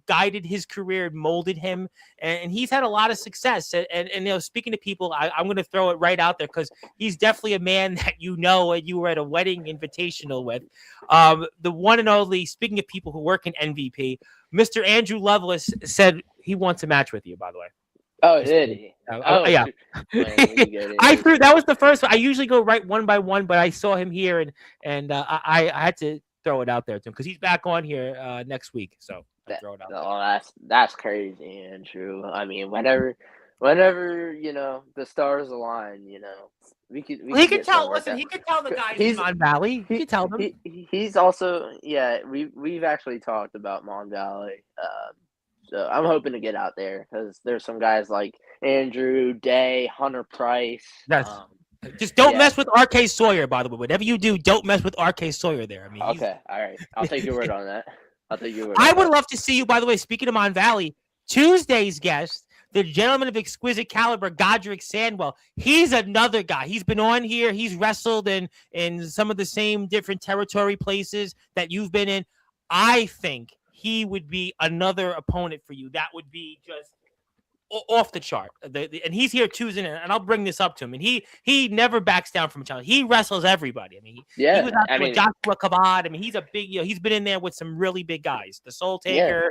guided his career, molded him, and he's had a lot of success. And speaking to people, I'm going to throw it right out there because he's definitely a man that and you were at a wedding invitational with. The one and only, speaking of people who work in MVP, Mr. Andrew Lovelace said he wants a match with you, by the way. Oh, did he? Yeah. That was the first one. I usually go right one by one, but I saw him here and I had to throw it out there to him because he's back on here next week. So I'll throw it out there. That's crazy, Andrew. I mean, whenever the stars align, he could tell. Listen, he could tell the guys in Mon Valley. He could tell them. He's also we've actually talked about Mon Valley. So I'm hoping to get out there because there's some guys like Andrew, Day, Hunter Price. Just don't mess with RK Sawyer, by the way. Whatever you do, don't mess with RK Sawyer there. I mean, okay, all right. I'll take your word on that. I would love to see you, by the way, speaking of Mon Valley, Tuesday's guest, the gentleman of exquisite caliber, Godric Sandwell. He's another guy. He's been on here. He's wrestled in some of the same different territory places that you've been in. I think he would be another opponent for you. That would be just off the chart. And he's here Tuesday, and I'll bring this up to him. And he never backs down from a challenge. He wrestles everybody. I mean, he was out there with Joshua Kabad. I mean, he's a big, he's been in there with some really big guys. The Soul Taker. Yeah.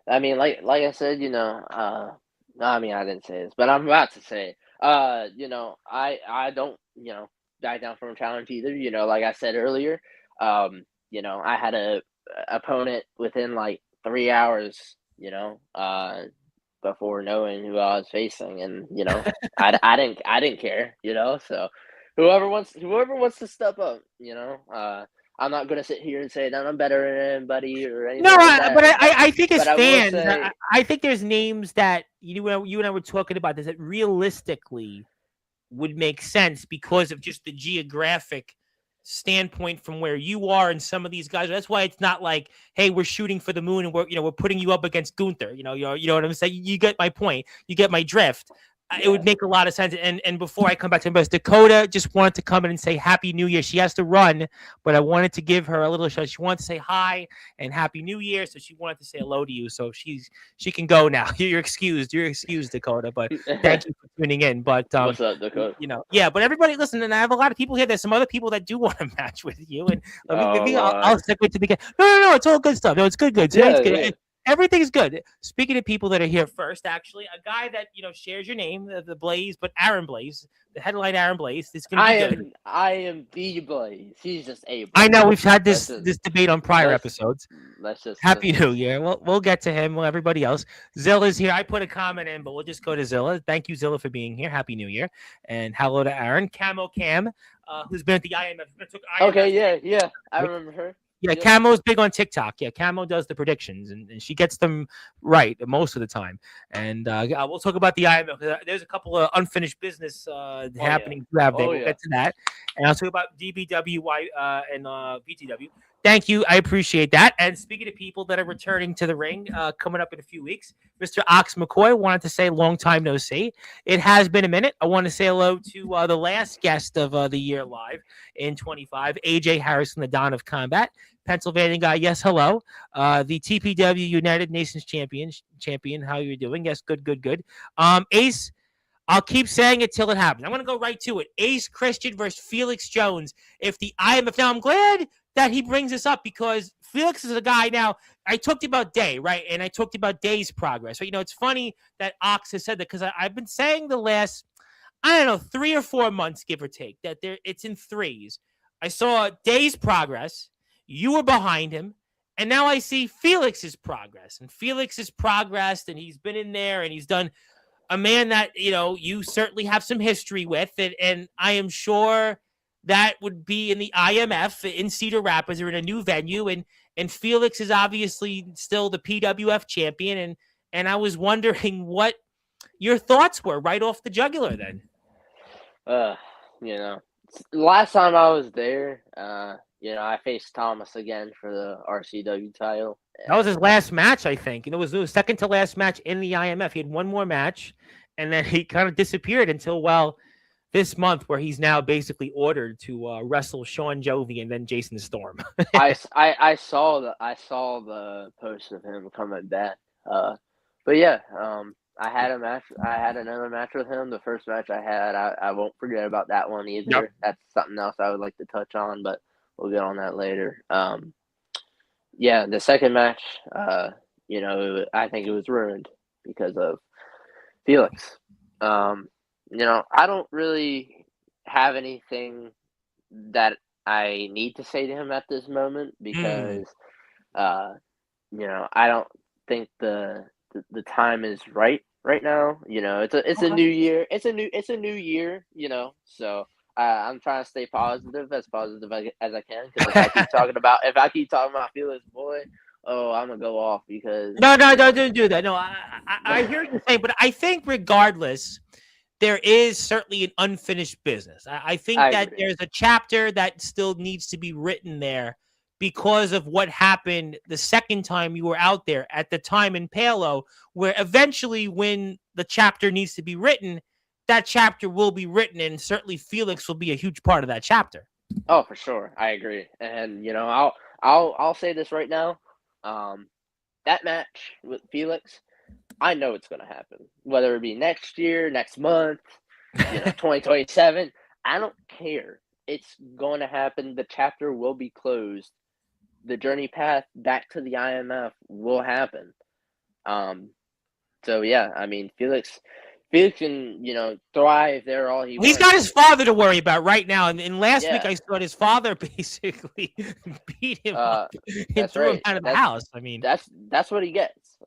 I mean, like I said, I didn't say this, but I'm about to say, I don't, back down from a challenge either. Like I said earlier, I had a opponent within like 3 hours, before knowing who I was facing, and I didn't care, So whoever wants to step up, I'm not going to sit here and say that I'm better than anybody or anything. No, but I think as fans, I think there's names that you and I were talking about this that realistically would make sense because of just the geographic standpoint from where you are and some of these guys. That's why it's not like, hey, we're shooting for the moon and we're putting you up against Gunther. You know what I'm saying? You get my point. You get my drift. it would make a lot of sense. And before I come back to Invest, Dakota just wanted to come in and say Happy New Year. She has to run, but I wanted to give her a little show. She wanted to say hi and Happy New Year, so she wanted to say hello to you. So she can go now. You're excused. You're excused, Dakota. But thank you for tuning in. But what's up, Dakota? Yeah. But everybody, listen. And I have a lot of people here. There's some other people that do want to match with you. And maybe I'll stick with the beginning. No. It's all good stuff. No, it's good. Today's good. Yeah. Everything's good. Speaking of people that are here first, actually, a guy that shares your name, the Blaze, but Aaron Blaze, the headline Aaron Blaze, is going to be good. I am the Blaze. He's just a Blaze. I know we've had this debate on prior episodes. Happy New Year. We'll get to him. Well, everybody else. Zilla's here. I put a comment in, but we'll just go to Zilla. Thank you, Zilla, for being here. Happy New Year, and hello to Aaron Camo Cam, who's been at the IMF. Okay, yeah, I remember her. Yeah, Camo's big on TikTok. Yeah, Camo does the predictions, and she gets them right most of the time. And we'll talk about the IMF. There's a couple of unfinished business happening. Yeah. We'll get to that. And I'll talk about DBWY and BTW. Thank you. I appreciate that. And speaking of people that are returning to the ring coming up in a few weeks, Mr. Ox McCoy wanted to say long time no see. It has been a minute. I want to say hello to the last guest of the year live in 25, AJ Harrison, the Don of Combat. Pennsylvania guy, yes, hello. The TPW United Nations champion. How you doing? Yes, good. Ace, I'll keep saying it till it happens. I'm going to go right to it. Ace Christian versus Felix Jones. If the IMF, now I'm glad that he brings this up because Felix is a guy now. I talked about Day, right? And I talked about Day's progress. Right? It's funny that Ox has said that because I've been saying the last, 3 or 4 months, give or take, that it's in threes. I saw Day's progress. You were behind him. And now I see Felix's progress. And Felix has progressed, and he's been in there, and he's done a man that, you certainly have some history with. And I am sure that would be in the IMF in Cedar Rapids or in a new venue. And Felix is obviously still the PWF champion. And I was wondering what your thoughts were right off the jugular then. Last time I was there, I faced Thomas again for the RCW title. That was his last match, I think. And it was the second to last match in the IMF. He had one more match, and then he kind of disappeared until, this month, where he's now basically ordered to wrestle Sean Jovi and then Jason Storm. I saw the post of him coming back. But yeah, I had a match. I had another match with him. The first match I had, I won't forget about that one either. Yep. That's something else I would like to touch on, but we'll get on that later. The second match, I think it was ruined because of Felix. I don't really have anything that I need to say to him at this moment because, I don't think the time is right now. It's a new year. It's a new year. So I'm trying to stay as positive as I can because if I keep talking about Felix, boy, I'm gonna go off because no, don't do that. No, I hear what you're saying, but I think regardless, there is certainly an unfinished business. I think that there's a chapter that still needs to be written there because of what happened the second time you were out there at the time in Palo, where eventually when the chapter needs to be written, that chapter will be written, and certainly Felix will be a huge part of that chapter. Oh, for sure. I agree. And, I'll say this right now. That match with Felix, I know it's going to happen, whether it be next year, next month, 2027. I don't care. It's going to happen. The chapter will be closed. The journey path back to the IMF will happen. So yeah, Felix can, thrive there all he wants. He's got his father to worry about right now. And last week I saw his father basically beat him up and threw him out of the house. That's what he gets.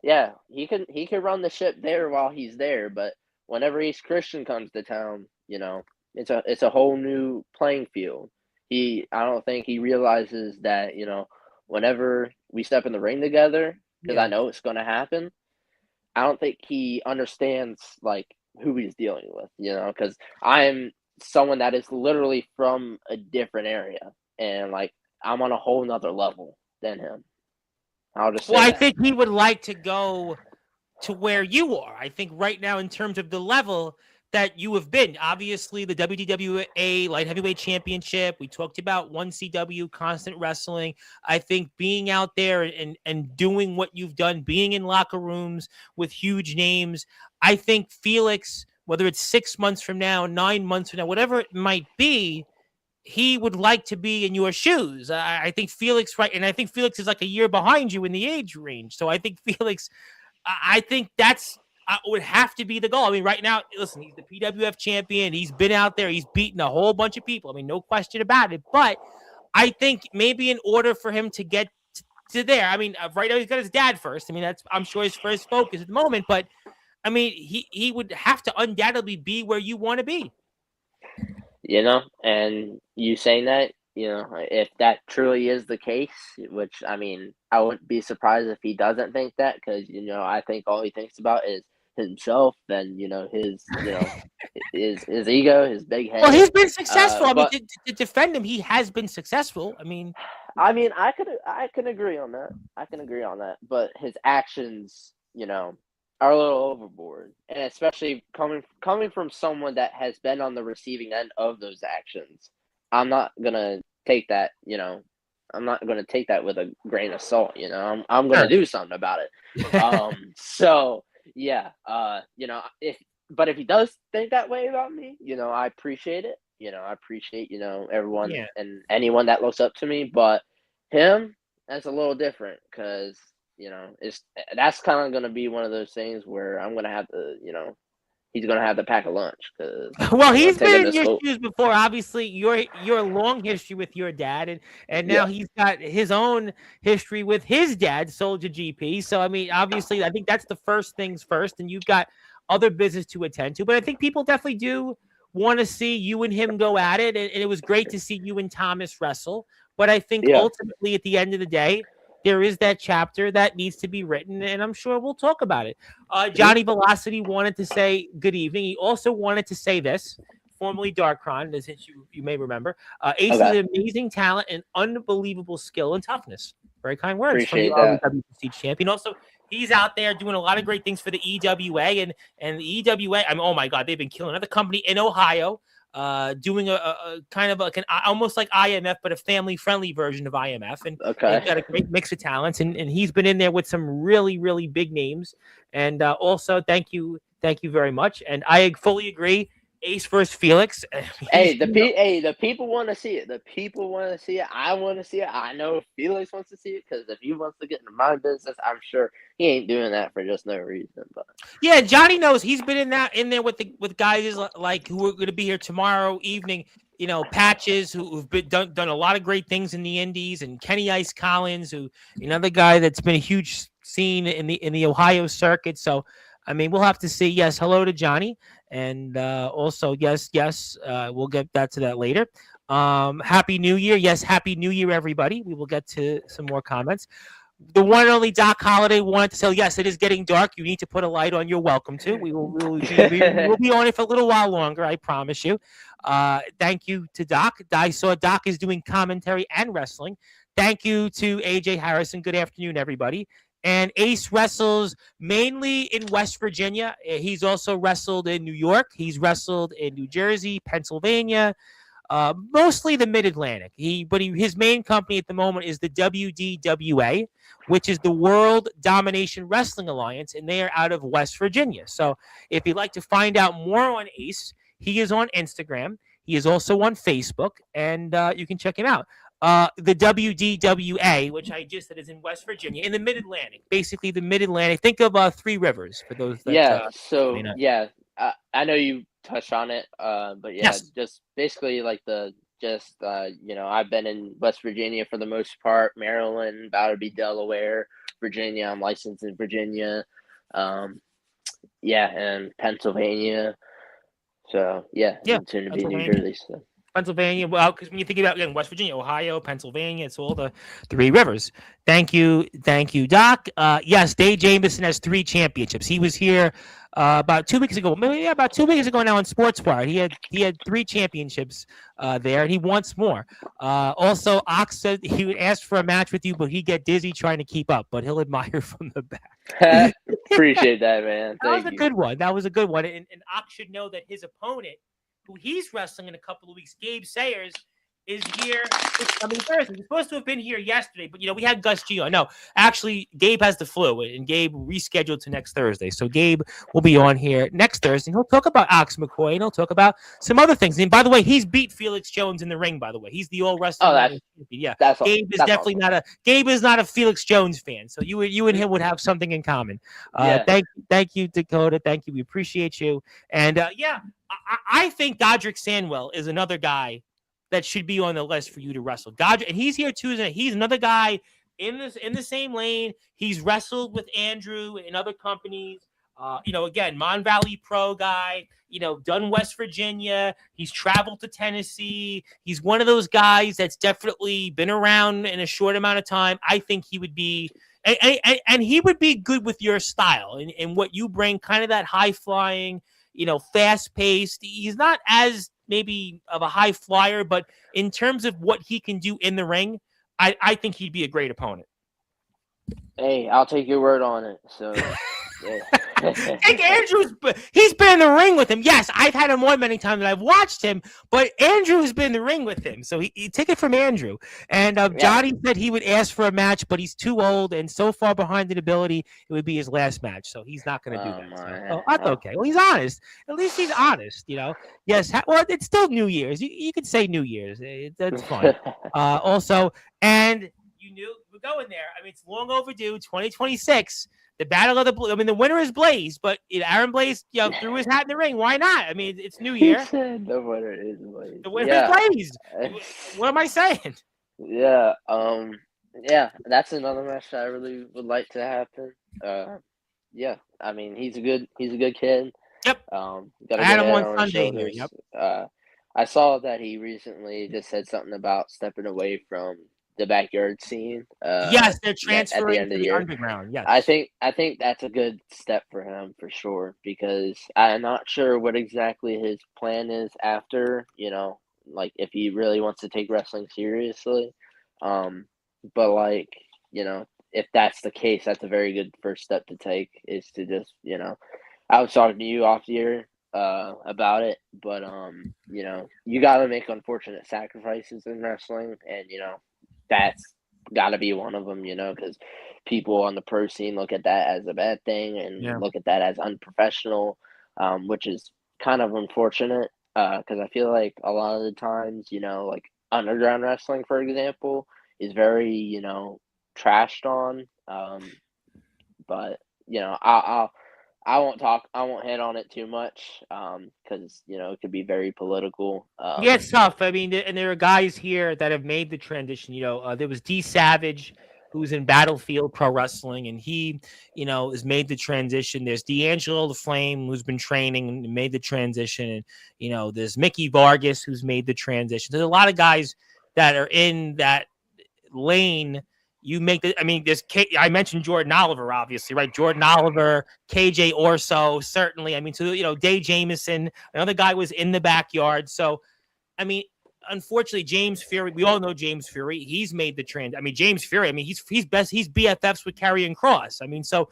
Yeah, he can run the ship there while he's there. But whenever East Christian comes to town, it's a whole new playing field. I don't think he realizes that, whenever we step in the ring together, because I know it's going to happen, I don't think he understands, who he's dealing with, because I'm someone that is literally from a different area, and, I'm on a whole nother level than him. I'll just say I think he would like to go to where you are. I think right now, in terms of the level that you have been, obviously the WDWA Light Heavyweight Championship. We talked about 1CW, constant wrestling. I think being out there and doing what you've done, being in locker rooms with huge names. I think Felix, whether it's 6 months from now, 9 months from now, whatever it might be, he would like to be in your shoes. I think Felix, right? And I think Felix is like a year behind you in the age range. So I think Felix, I think that's would have to be the goal. I mean, right now, listen, he's the PWF champion. He's been out there. He's beaten a whole bunch of people. I mean, no question about it. But I think maybe in order for him to get to there, I mean, right now he's got his dad first. I mean, that's, I'm sure, his first focus at the moment. But I mean, he would have to undoubtedly be where you want to be. And you saying that, if that truly is the case, which, I mean, I wouldn't be surprised if he doesn't think that, because, I think all he thinks about is himself and, his ego, his big head. Well, he's been successful. I mean, to defend him, he has been successful. I mean, I can agree on that. But his actions, are a little overboard, and especially coming from someone that has been on the receiving end of those actions. I'm not gonna take that. I'm not gonna take that with a grain of salt. I'm gonna do something about it. So yeah, if he does think that way about me, I appreciate it. I appreciate everyone and anyone that looks up to me, but him, that's a little different, because that's kind of going to be one of those things where I'm going to have to, he's going to have to pack a lunch. Well, he's been in your shoes before. Obviously, your long history with your dad, and now he's got his own history with his dad, Soldier GP. So, I mean, obviously, I think that's the first things first, and you've got other business to attend to. But I think people definitely do want to see you and him go at it, and it was great to see you and Thomas wrestle. But I think ultimately, at the end of the day, there is that chapter that needs to be written, and I'm sure we'll talk about it. Johnny Velocity wanted to say good evening. He also wanted to say this, formerly Darkron, as you may remember. Ace is an amazing talent and unbelievable skill and toughness. Very kind words. Appreciate that. WC champion. Also, he's out there doing a lot of great things for the EWA, and the EWA, I mean, oh my God, they've been killing another company in Ohio. Doing a kind of like almost like IMF, but a family-friendly version of IMF. And they've got a great mix of talents, and he's been in there with some really, really big names. And also, thank you very much. And I fully agree. Ace versus Felix. The people want to see it. The people want to see it. I want to see it. I know Felix wants to see it, because if he wants to get into my business, I'm sure he ain't doing that for just no reason. But yeah, Johnny knows. He's been in there with guys like who are going to be here tomorrow evening. Patches, who've been done a lot of great things in the Indies, and Kenny Ice Collins, who another guy that's been a huge scene in the Ohio circuit. So, I mean, we'll have to see. Yes, hello to Johnny. And also, yes, we'll get to that later. Happy New Year. Yes, Happy New Year, everybody. We will get to some more comments. The one and only Doc Holliday wanted to say, yes, it is getting dark. You need to put a light on. You're welcome to. We'll be on it for a little while longer, I promise you. Thank you to Doc. I saw Doc is doing commentary and wrestling. Thank you to AJ Harrison. Good afternoon, everybody. And Ace wrestles mainly in West Virginia. He's also wrestled in New York. He's wrestled in New Jersey, Pennsylvania, mostly the Mid-Atlantic. His main company at the moment is the WDWA, which is the World Domination Wrestling Alliance, and they are out of West Virginia. So if you'd like to find out more on Ace, he is on Instagram. He is also on Facebook, and you can check him out. The WDWA, which I just said is in West Virginia, in the Mid-Atlantic, basically the Mid-Atlantic. Think of Three Rivers for those that I know you touched on it, but just basically like I've been in West Virginia for the most part, Maryland, about to be Delaware, Virginia. I'm licensed in Virginia, and Pennsylvania. So soon to be New Jersey. So. Pennsylvania, well, because when you think about West Virginia, Ohio, Pennsylvania, it's all the Three Rivers. Thank you, Doc. Yes, Dave Jameson has 3 championships. He was here about 2 weeks ago. Maybe about 2 weeks ago now on Sportswire. He had 3 championships there, and he wants more. Also, Ox said he would ask for a match with you, but he'd get dizzy trying to keep up. But he'll admire from the back. Appreciate that, man. That was Thank a you. good one. That was a good one. And Ox should know that his opponent, who he's wrestling in a couple of weeks, Gabe Sayers, is here this coming Thursday. He's supposed to have been here yesterday, but we had Gus G on. No, actually, Gabe has the flu, and Gabe rescheduled to next Thursday. So Gabe will be on here next Thursday. And he'll talk about Ox McCoy, and he'll talk about some other things. And by the way, he's beat Felix Jones in the ring. By the way, he's the all wrestling. Oh, that's champion. Yeah. that's Gabe is that's definitely awesome. Gabe is not a Felix Jones fan. So you and him would have something in common. Yeah. Thank you, Dakota. Thank you. We appreciate you. And I think Godric Sandwell is another guy that should be on the list for you to wrestle. Godric, and he's here Tuesday. He's another guy in the same lane. He's wrestled with Andrew in other companies. Again, Mon Valley Pro guy. Done West Virginia. He's traveled to Tennessee. He's one of those guys that's definitely been around in a short amount of time. I think he would be, and he would be good with your style and what you bring, kind of that high flying, fast paced. He's not as maybe of a high flyer, but in terms of what he can do in the ring, I think he'd be a great opponent. Hey, I'll take your word on it. So, yeah. I think he's been in the ring with him. Yes, I've had him on many times and I've watched him, but Andrew has been in the ring with him. So he take it from Andrew. And Johnny said he would ask for a match, but he's too old and so far behind in ability, it would be his last match. So he's not going to do that. So that's okay. Well, he's honest. At least he's honest, Yes, well, it's still New Year's. You could say New Year's. That's fine. Also, and you knew we're going there. I mean, it's long overdue. 2026. The battle of the winner is Blaze, but Aaron Blaze, threw his hat in the ring. Why not? I mean, it's New Year. He said the winner is Blaze. The winner is Blaze. What am I saying? Yeah. That's another match that I really would like to happen. Yeah. I mean, he's a good kid. Yep. I had him on Sunday here. Yep. I saw that he recently just said something about stepping away from the backyard scene. Yes, they're transferring at the end to of the year. underground. Yes, I think that's a good step for him for sure, because I'm not sure what exactly his plan is after. Like if he really wants to take wrestling seriously. But if that's the case, that's a very good first step to take. Is to just I was talking to you off the air about it, but you got to make unfortunate sacrifices in wrestling, and that's got to be one of them, because people on the pro scene look at that as a bad thing and look at that as unprofessional, which is kind of unfortunate, because I feel like a lot of the times, like underground wrestling, for example, is very, trashed on. But, I won't hit on it too much, because, it could be very political. Yeah, it's tough. I mean, and there are guys here that have made the transition. There was D Savage, who's in Battlefield Pro Wrestling, and he, has made the transition. There's D'Angelo the Flame, who's been training and made the transition. And, there's Mickey Vargas, who's made the transition. There's a lot of guys that are in that lane. You make the, I mentioned Jordan Oliver, obviously, right? Jordan Oliver, KJ Orso, certainly. I mean, so, Dave Jamieson, another guy was in the backyard. So, unfortunately, James Fury, we all know James Fury. He's made the trend. James Fury, he's BFFs with Karrion Kross. So,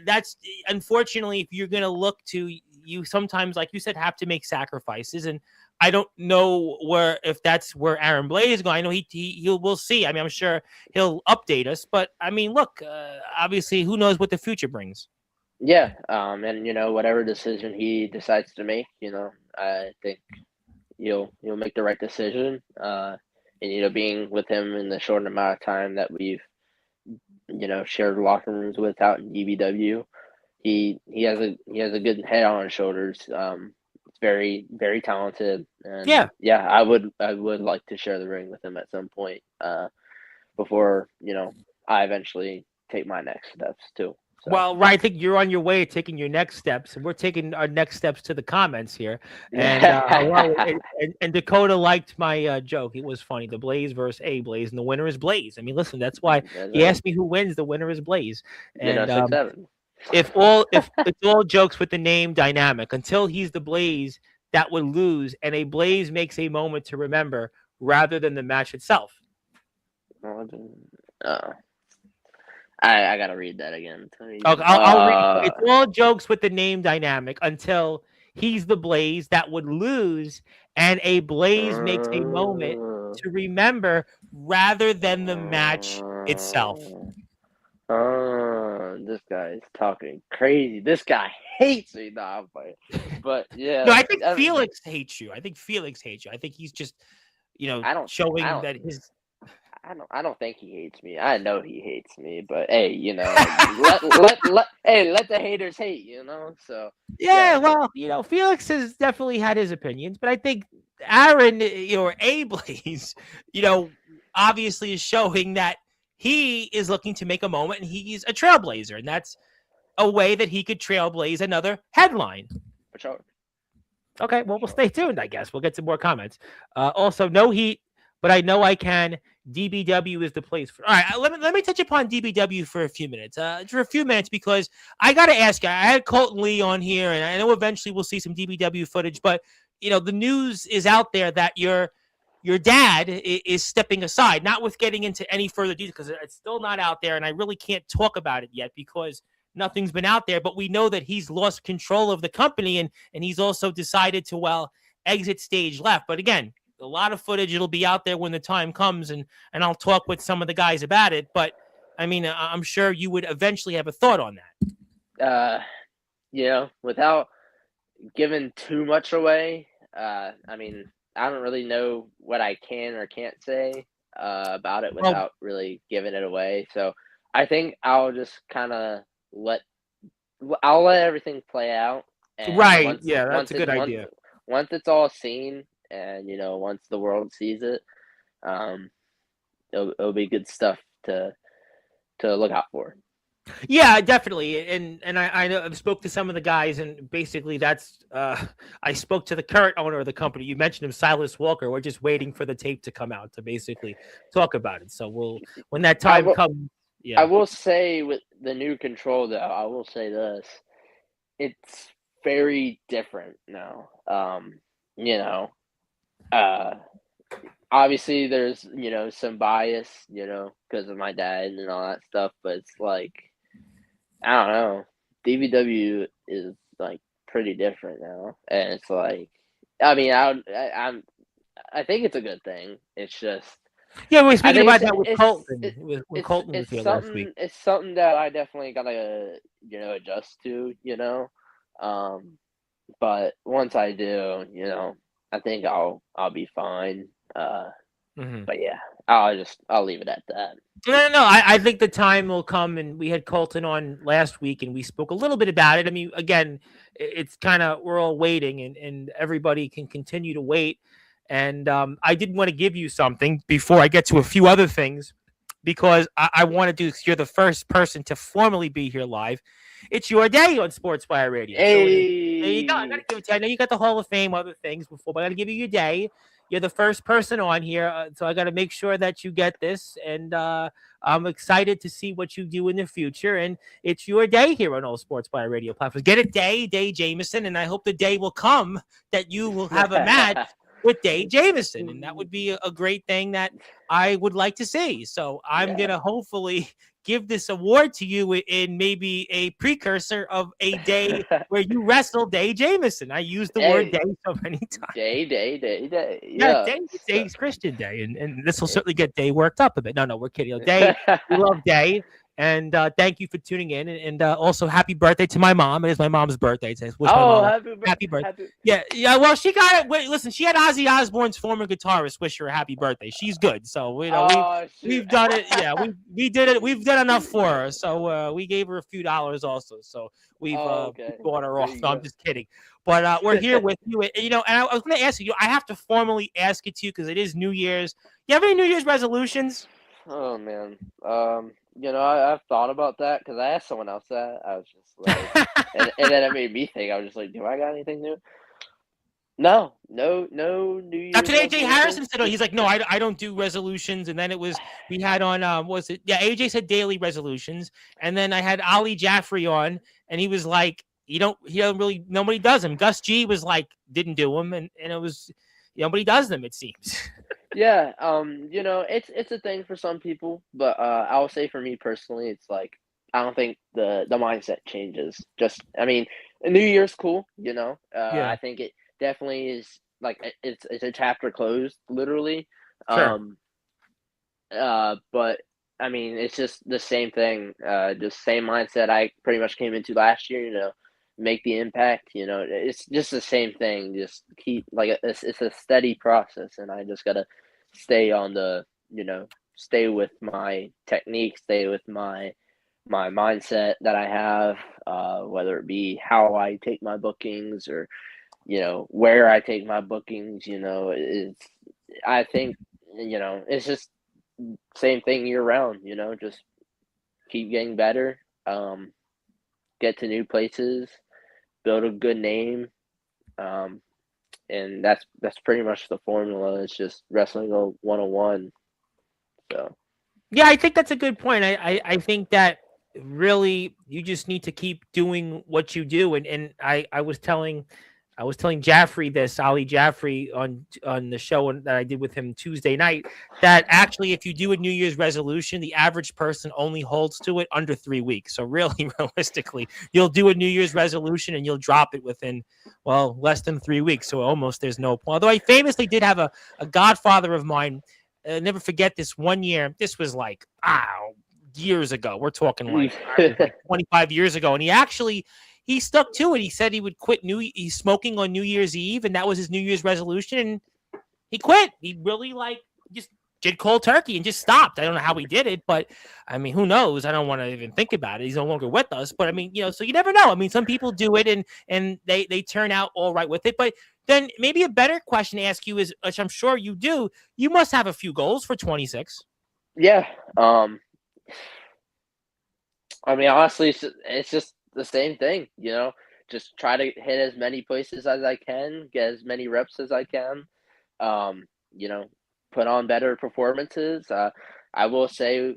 that's unfortunately, if you're going to look to, you sometimes, like you said, have to make sacrifices. And I don't know if that's where Aaron Blaze is going. I know we'll see. I'm sure he'll update us, but look, obviously who knows what the future brings. Yeah. And whatever decision he decides to make, I think you'll make the right decision. And being with him in the short amount of time that we've, shared locker rooms with out in DBW, he has a good head on his shoulders. Very, very talented, and I would like to share the ring with him at some point, before I eventually take my next steps too. So. Well, right, I think you're on your way to taking your next steps, and we're taking our next steps to the comments here. And and Dakota liked my joke. It was funny. The Blaze versus A Blaze, and the winner is Blaze. Listen, that's why he asked me who wins. The winner is Blaze. And 6-7. if it's all jokes with the name dynamic, until he's the Blaze that would lose, and a Blaze makes a moment to remember rather than the match itself. Oh, I gotta read that again. Okay, I'll read. It's all jokes with the name dynamic until he's the Blaze that would lose, and a Blaze makes a moment to remember rather than the match itself. This guy is talking crazy. This guy hates me. Nah, I'm playing. But yeah, No, I think Felix hates you. I think he's just, showing that his. I don't think he hates me. I know he hates me, but hey, let the haters hate, So yeah, well, Felix has definitely had his opinions, but I think Aaron, or Blaze, obviously is showing that he is looking to make a moment, and he's a trailblazer, and that's a way that he could trailblaze another headline. For sure. Okay, well, we'll stay tuned, I guess. We'll get some more comments. Also, no heat, but I know I can. DBW is the place for. All right, let me touch upon DBW for a few minutes. Because I got to ask you. I had Colton Lee on here, and I know eventually we'll see some DBW footage. But the news is out there that your dad is stepping aside, not with getting into any further detail because it's still not out there, and I really can't talk about it yet because nothing's been out there. But we know that he's lost control of the company, and he's also decided to exit stage left. But again, a lot of footage. It'll be out there when the time comes, and I'll talk with some of the guys about it. But I mean, I'm sure you would eventually have a thought on that. Without giving too much away, I mean, I don't really know what I can or can't say about it without really giving it away. So I think I'll just kind of let everything play out. And right. That's a good idea. Once it's all seen, and once the world sees it, it'll be good stuff to look out for. Yeah, definitely. And I know I've spoke to some of the guys, and basically that's I spoke to the current owner of the company. You mentioned him, Silas Walker. We're just waiting for the tape to come out to basically talk about it. So when that time comes. Yeah. I will say with the new control, though, I will say this: it's very different now. Obviously there's, some bias, because of my dad and all that stuff, but it's like, I don't know, DBW is like pretty different now. And it's like, I mean, I think it's a good thing. It's just, yeah, we were speaking about that with Colton. Colton was here last week. It's something that I definitely gotta, adjust to, but once I do, I think I'll be fine. But yeah, I'll leave it at that. No. I think the time will come, and we had Colton on last week, and we spoke a little bit about it. I mean, again, it's kind of we're all waiting, and everybody can continue to wait. And I did want to give you something before I get to a few other things, because I want to do. You're the first person to formally be here live. It's your day on Sportswire Radio. Hey. So there you go. I got to give it to you. I know you got the Hall of Fame, other things before, but I got to give you your day. You're the first person on here, so I got to make sure that you get this. And I'm excited to see what you do in the future. And it's your day here on all Sportswire Radio platforms. Get it, Day Jamison, and I hope the day will come that you will have a match with Day Jamison, and that would be a great thing that I would like to see. So I'm gonna hopefully give this award to you in maybe a precursor of a day where you wrestle Day Jamison. I use the word day so many times. Day. Yeah, Day's Christian Day, and this will certainly get Day worked up a bit. No, we're kidding. Day, we love Day. And thank you for tuning in, and also happy birthday to my mom. It is my mom's birthday. So happy birthday! Yeah. Well, she got it. Wait, listen, she had Ozzy Osbourne's former guitarist wish her a happy birthday. She's good, so we've done it. Yeah, we did it. We've done enough for her, so we gave her a few dollars also. So we've bought her off. No, I'm just kidding. But we're here with you, and I was going to ask you. I have to formally ask it to you because it is New Year's. You have any New Year's resolutions? Oh man. I've thought about that because I asked someone else that. I was just like, and then it made me think. I was just like, do I got anything new? No, no New That's Year's what AJ resolution. Harrison said. He's like, no, I don't do resolutions. And then it was we had on was it? Yeah, AJ said daily resolutions, and then I had Ali Jaffrey on, and he was like, he don't really nobody does them. Gus G was like, didn't do them, and it was nobody does them. It seems. Yeah, it's a thing for some people, but I will say for me personally, it's like I don't think the mindset changes. Just I mean, New Year's cool, Yeah, I think it definitely is like it's a chapter closed, literally. sure. Um, but I mean, it's just the same thing, just same mindset I pretty much came into last year. Make the impact. It's just the same thing. Just keep like it's a steady process, and I just gotta stay on stay with my technique, stay with my mindset that I have, whether it be how I take my bookings or where I take my bookings. It's I think it's just same thing year round. Just keep getting better, get to new places, build a good name, um, and that's pretty much the formula. It's just wrestling 101. So Yeah, I think that's a good point. I think that really you just need to keep doing what you do. And I was telling Jaffrey this, Ali Jaffrey on the show that I did with him Tuesday night, that actually if you do a New Year's resolution, the average person only holds to it under 3 weeks. So really, realistically, you'll do a New Year's resolution and you'll drop it within less than 3 weeks. So almost there's no point. Although I famously did have a godfather of mine. Never forget this one year. This was like, years ago. We're talking like, it was like 25 years ago. And he stuck to it. He said he would quit he's smoking on New Year's Eve. And that was his New Year's resolution. And he quit. He really just did cold turkey and just stopped. I don't know how he did it, but I mean, who knows? I don't want to even think about it. He's no longer with us, but I mean, so you never know. I mean, some people do it and they turn out all right with it, but then maybe a better question to ask you is, which I'm sure you do, you must have a few goals for 26. yeah, I mean, honestly, it's just the same thing. Just try to hit as many places as I can, get as many reps as I can. Um, you know, put on better performances. I will say,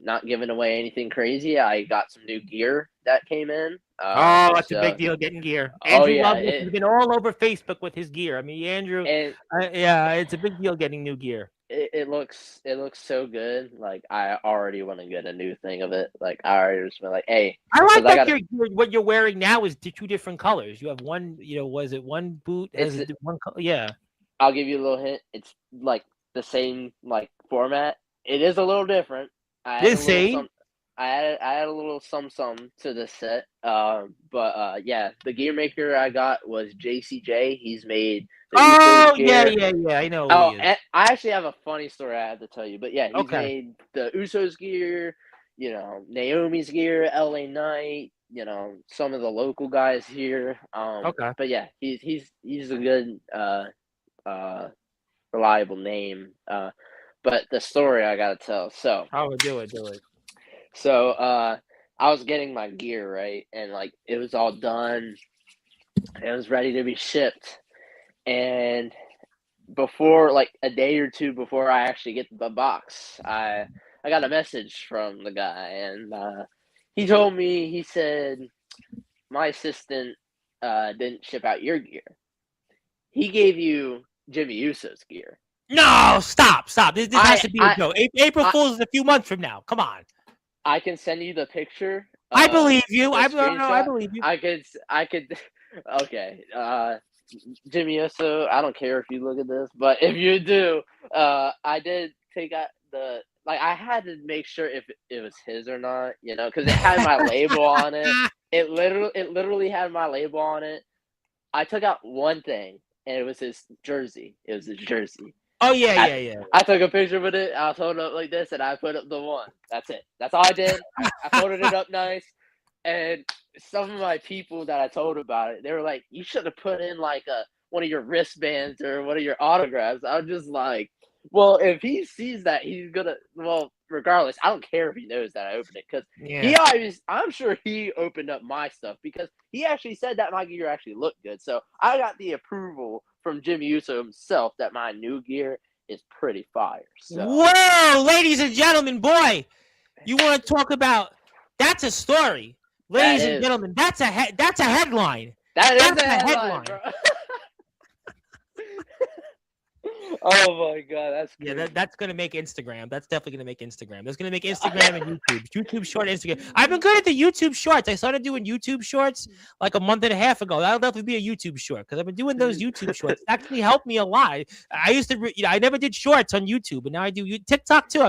not giving away anything crazy. I got some new gear that came in. Oh, that's a big So deal getting gear. oh Andrew yeah, loves it. He's been all over Facebook with his gear. I mean, Andrew, and yeah, it's a big deal getting new gear. it looks so good. Like I already want to get a new thing of it. Like I already just been like, hey, I because like I that got what you're wearing now is two different colors. You have one, was it one boot has it's. one color? Yeah. I'll give you a little hint. It's like the same like format. It is a little different. I added This a little see? some. I added a little some to this set. But yeah, the gear maker I got was JCJ. He's made the Usos Oh, yeah, gear. yeah, yeah. I know who he Oh, is. and I actually have a funny story I have to tell you. But yeah, he's Okay. made the Usos gear. Naomi's gear, LA Knight. Some of the local guys here. Okay. But yeah, he's a good uh reliable name. But the story I gotta tell. So Oh, do it, do it. so I was getting my gear right, and like it was all done. It was ready to be shipped, and before like a day or two before I actually get the box, I got a message from the guy, and he told me he said my assistant didn't ship out your gear. He gave you Jimmy Uso's gear. No, stop, stop. This has I to be a I joke. April I Fool's is a few months from now. Come on. I can send you the picture I of believe you. the I screenshot. believe you. I could okay. Jimmy Uso, I don't care if you look at this, but if you do, I did take out I had to make sure if it was his or not, because it had my label on it. It literally had my label on it. I took out one thing, and it was his jersey. It was his jersey. Oh, yeah, I, yeah, yeah. I took a picture with it. I was holding it up like this, and I put up the one. That's it. That's all I did. I folded it up nice, and some of my people that I told about it, they were like, "You should have put in like one of your wristbands or one of your autographs." I was just like, "Well, if he sees that, he's gonna." Well, regardless, I don't care if he knows that I opened it because Yeah. I'm sure he opened up my stuff because he actually said that my gear actually looked good. So I got the approval from Jimmy Uso himself that my new gear is pretty fire. So, whoa, ladies and gentlemen, boy, you want to talk about? That's a story, ladies and gentlemen. That's a headline. That is That's a headline, bro. Oh my god, that's crazy. Yeah, that's gonna make Instagram. That's definitely gonna make Instagram. That's gonna make Instagram and YouTube. YouTube short Instagram. I've been good at the YouTube shorts. I started doing YouTube shorts like a month and a half ago. That'll definitely be a YouTube short because I've been doing those YouTube shorts. It actually helped me a lot. I used to, I never did shorts on YouTube, but now I do TikTok too.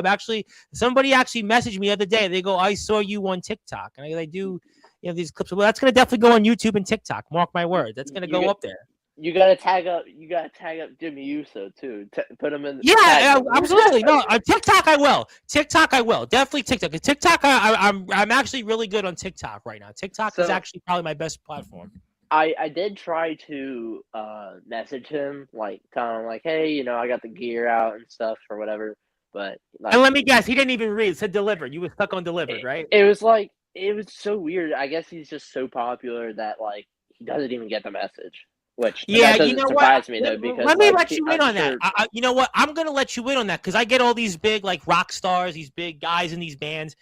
Somebody actually messaged me the other day. They go, "I saw you on TikTok," and I do, these clips. Well, that's gonna definitely go on YouTube and TikTok. Mark my words. That's gonna go up there. You gotta tag up Jimmy Uso too. Put him in. Yeah, absolutely. No, TikTok I will. Definitely TikTok. TikTok, I'm actually really good on TikTok right now. TikTok is actually probably my best platform. I did try to message him, like tell him like, hey, I got the gear out and stuff or whatever. But and let me guess, he didn't even read. It said delivered. You were stuck on delivered, right? It was so weird. I guess he's just so popular that like he doesn't even get the message. Which yeah, that doesn't surprise me though, because let me let you in on that. You know what? I'm gonna let you in on that because I get all these big like rock stars, these big guys in these bands.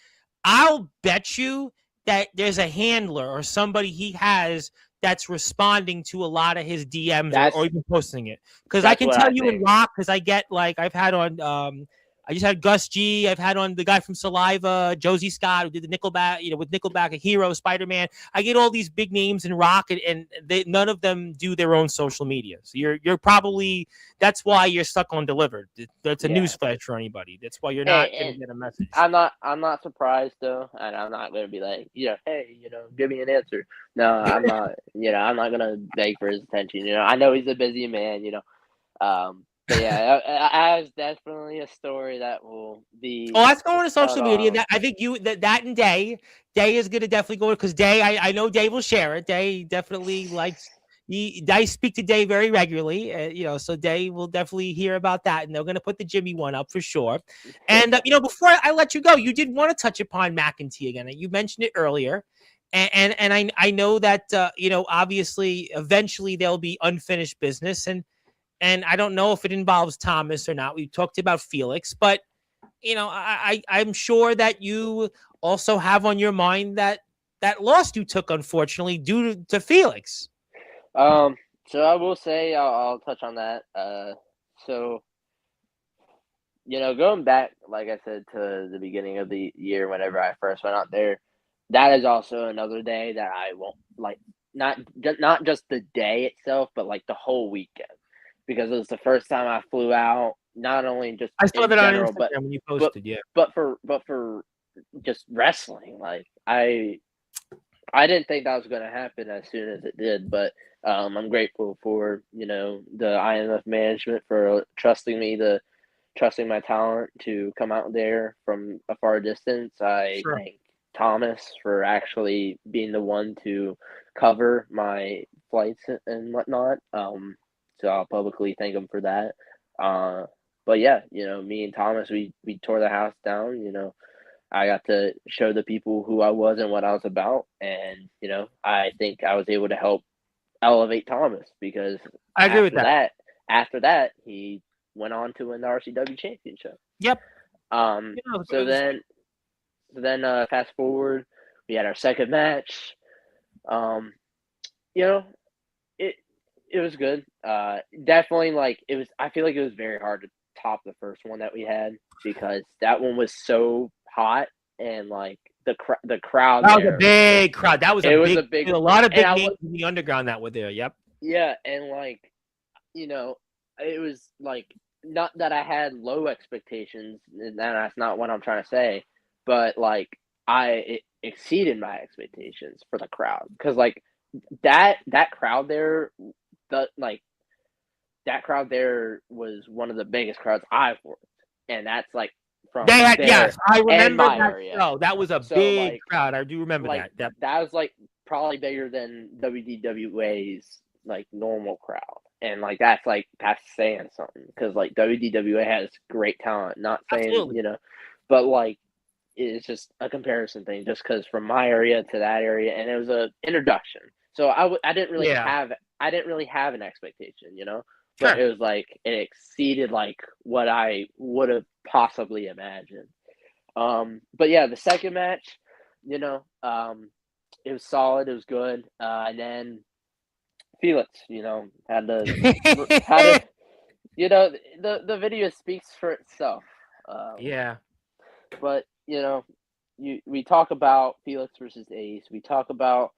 I'll bet you that there's a handler or somebody he has that's responding to a lot of his DMs or even posting it. Because I can tell you in rock, because I get like I've had on I just had Gus G. I've had on the guy from Saliva, Josie Scott, who did the Nickelback, with Nickelback, a Hero, Spider-Man. I get all these big names in rock, and none of them do their own social media. So you're probably, that's why you're stuck on delivered. That's a newsflash for anybody. That's why you're not going to get a message. I'm not surprised though, and I'm not going to be like, hey, give me an answer. No, I'm not. I'm not going to beg for his attention. I know he's a busy man. But yeah, that's definitely a story that will be. Oh, that's going to social media. That I think that and Day is going to definitely go because Day, I know Day will share it. Day definitely likes. I speak to Day very regularly, so Day will definitely hear about that, and they're going to put the Jimmy one up for sure. And before I let you go, you did want to touch upon McEntee again. You mentioned it earlier. And I know that obviously eventually there'll be unfinished business, and I don't know if it involves Thomas or not. We talked about Felix, but I'm sure that you also have on your mind that loss you took, unfortunately, due to Felix. So I will say I'll touch on that. So going back, like I said, to the beginning of the year, whenever I first went out there, that is also another day that I won't like. Not just the day itself, but like the whole weekend. Because it was the first time I flew out, not only just I saw that general, on Instagram when you posted, but for just wrestling, like I didn't think that was going to happen as soon as it did, but I'm grateful for the IMF management for trusting my talent to come out there from a far distance. I thank Thomas for actually being the one to cover my flights and whatnot. So I'll publicly thank him for that. But yeah, me and Thomas, we tore the house down. I got to show the people who I was and what I was about. And, I think I was able to help elevate Thomas because I agree with that. After that, he went on to win the RCW championship. Yep. So then fast forward, we had our second match. It was good. Definitely, I feel like it was very hard to top the first one that we had because that one was so hot and like the crowd. That was a big crowd. That was a lot of big names in the underground that were there. Yep. Yeah, and it was like not that I had low expectations, and that's not what I'm trying to say, but it exceeded my expectations for the crowd because that crowd there. That crowd there was one of the biggest crowds I've worked, and that's from they had yes, I remember that. Area. No, that was a big crowd. I do remember that. That was probably bigger than WDWA's normal crowd, and that's saying something because WDWA has great talent. Not saying Absolutely. But it's just a comparison thing, just because from my area to that area, and it was a introduction. So I didn't really have an expectation, but it was like it exceeded like what I would have possibly imagined. But yeah, the second match, it was solid, it was good, and then Felix, had to, the video speaks for itself. Yeah. But we talk about Felix versus Ace. We talk about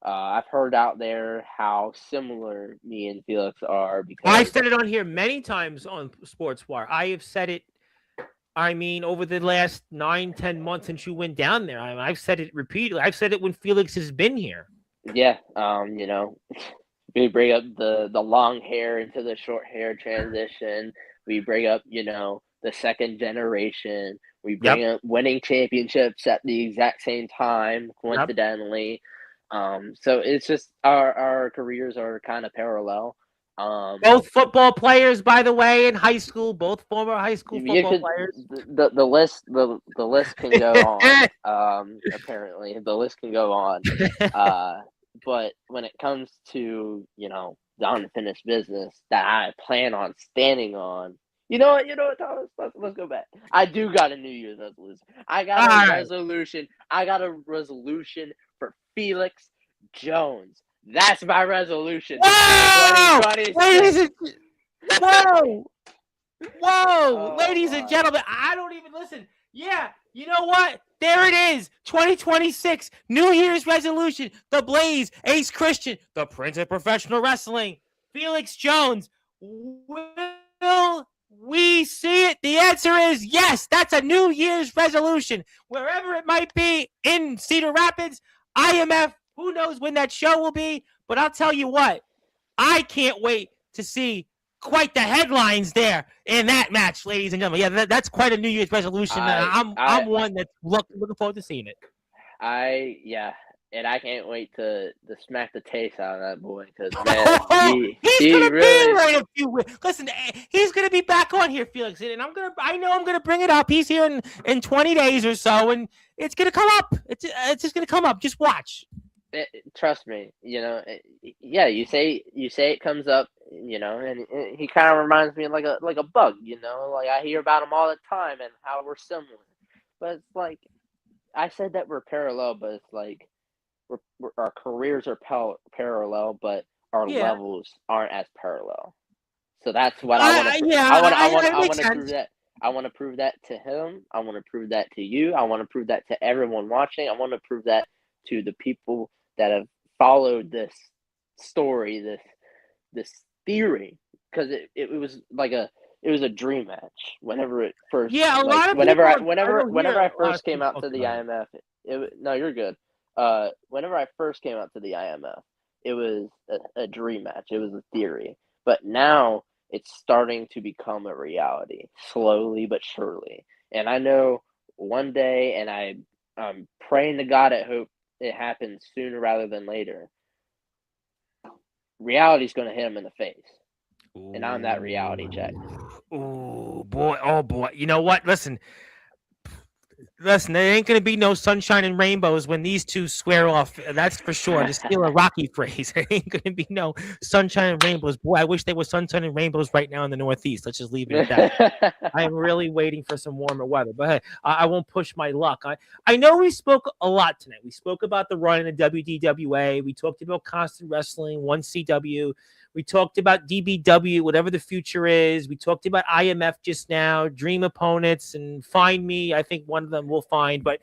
I've heard out there how similar me and Felix are because I've said it on here many times on Sportswire. I have said it. I mean, over the last 9-10 months since you went down there, I've said it repeatedly. I've said it when Felix has been here. Yeah, we bring up the long hair into the short hair transition. We bring up the second generation. We bring up winning championships at the exact same time, coincidentally. So it's just our careers are kind of parallel. Both football players, by the way, in high school. Both former high school football players. The list can go on. Apparently, the list can go on. But when it comes to the unfinished business that I plan on standing on, you know what, Thomas? Let's go back. I do got a New Year's resolution. I got a resolution. I got a resolution for Felix Jones. That's my resolution. Whoa! Whoa! Ladies and gentlemen, I don't even listen. Yeah, you know what? There it is. 2026 New Year's resolution. The Blaze, Ace Christian, the Prince of Professional Wrestling, Felix Jones. Will we see it? The answer is yes. That's a New Year's resolution. Wherever it might be in Cedar Rapids, IMF, who knows when that show will be, but I'll tell you what, I can't wait to see quite the headlines there in that match, ladies and gentlemen. Yeah, that's quite a New Year's resolution. I'm one that's looking forward to seeing it. And I can't wait to smack the taste out of that boy because he's gonna be here in a few weeks. Listen, he's gonna be back on here, Felix, and I know I'm gonna bring it up. He's here in 20 days or so, and it's gonna come up. It's just gonna come up. Just watch. Trust me, yeah. You say it comes up, and he kind of reminds me of like a bug, like I hear about him all the time and how we're similar. But it's like I said that we're parallel, but it's like our careers are parallel, but our levels aren't as parallel. So that's what I want to. I want to prove that. I want to prove that to him. I want to prove that to you. I want to prove that to everyone watching. I want to prove that to the people that have followed this story, this theory, because it was like it was a dream match whenever it first. Yeah, a lot of whenever I first came out to the IMF. No, you're good. Whenever I first came out to the IMF, it was a dream match. It was a theory, but now it's starting to become a reality, slowly but surely. And I know one day, and I'm praying to God, I hope it happens sooner rather than later. Reality's going to hit him in the face. Ooh. And I'm that reality check. Oh boy. You know what? Listen, there ain't going to be no sunshine and rainbows when these two square off. That's for sure. To steal a Rocky phrase, there ain't going to be no sunshine and rainbows. Boy, I wish there was sunshine and rainbows right now in the Northeast. Let's just leave it at that. I am really waiting for some warmer weather. But hey, I won't push my luck. I know we spoke a lot tonight. We spoke about the run in the WDWA. We talked about Constant Wrestling, 1CW. We talked about DBW, whatever the future is. We talked about IMF just now, dream opponents, and Find Me. I think one of them we'll find. But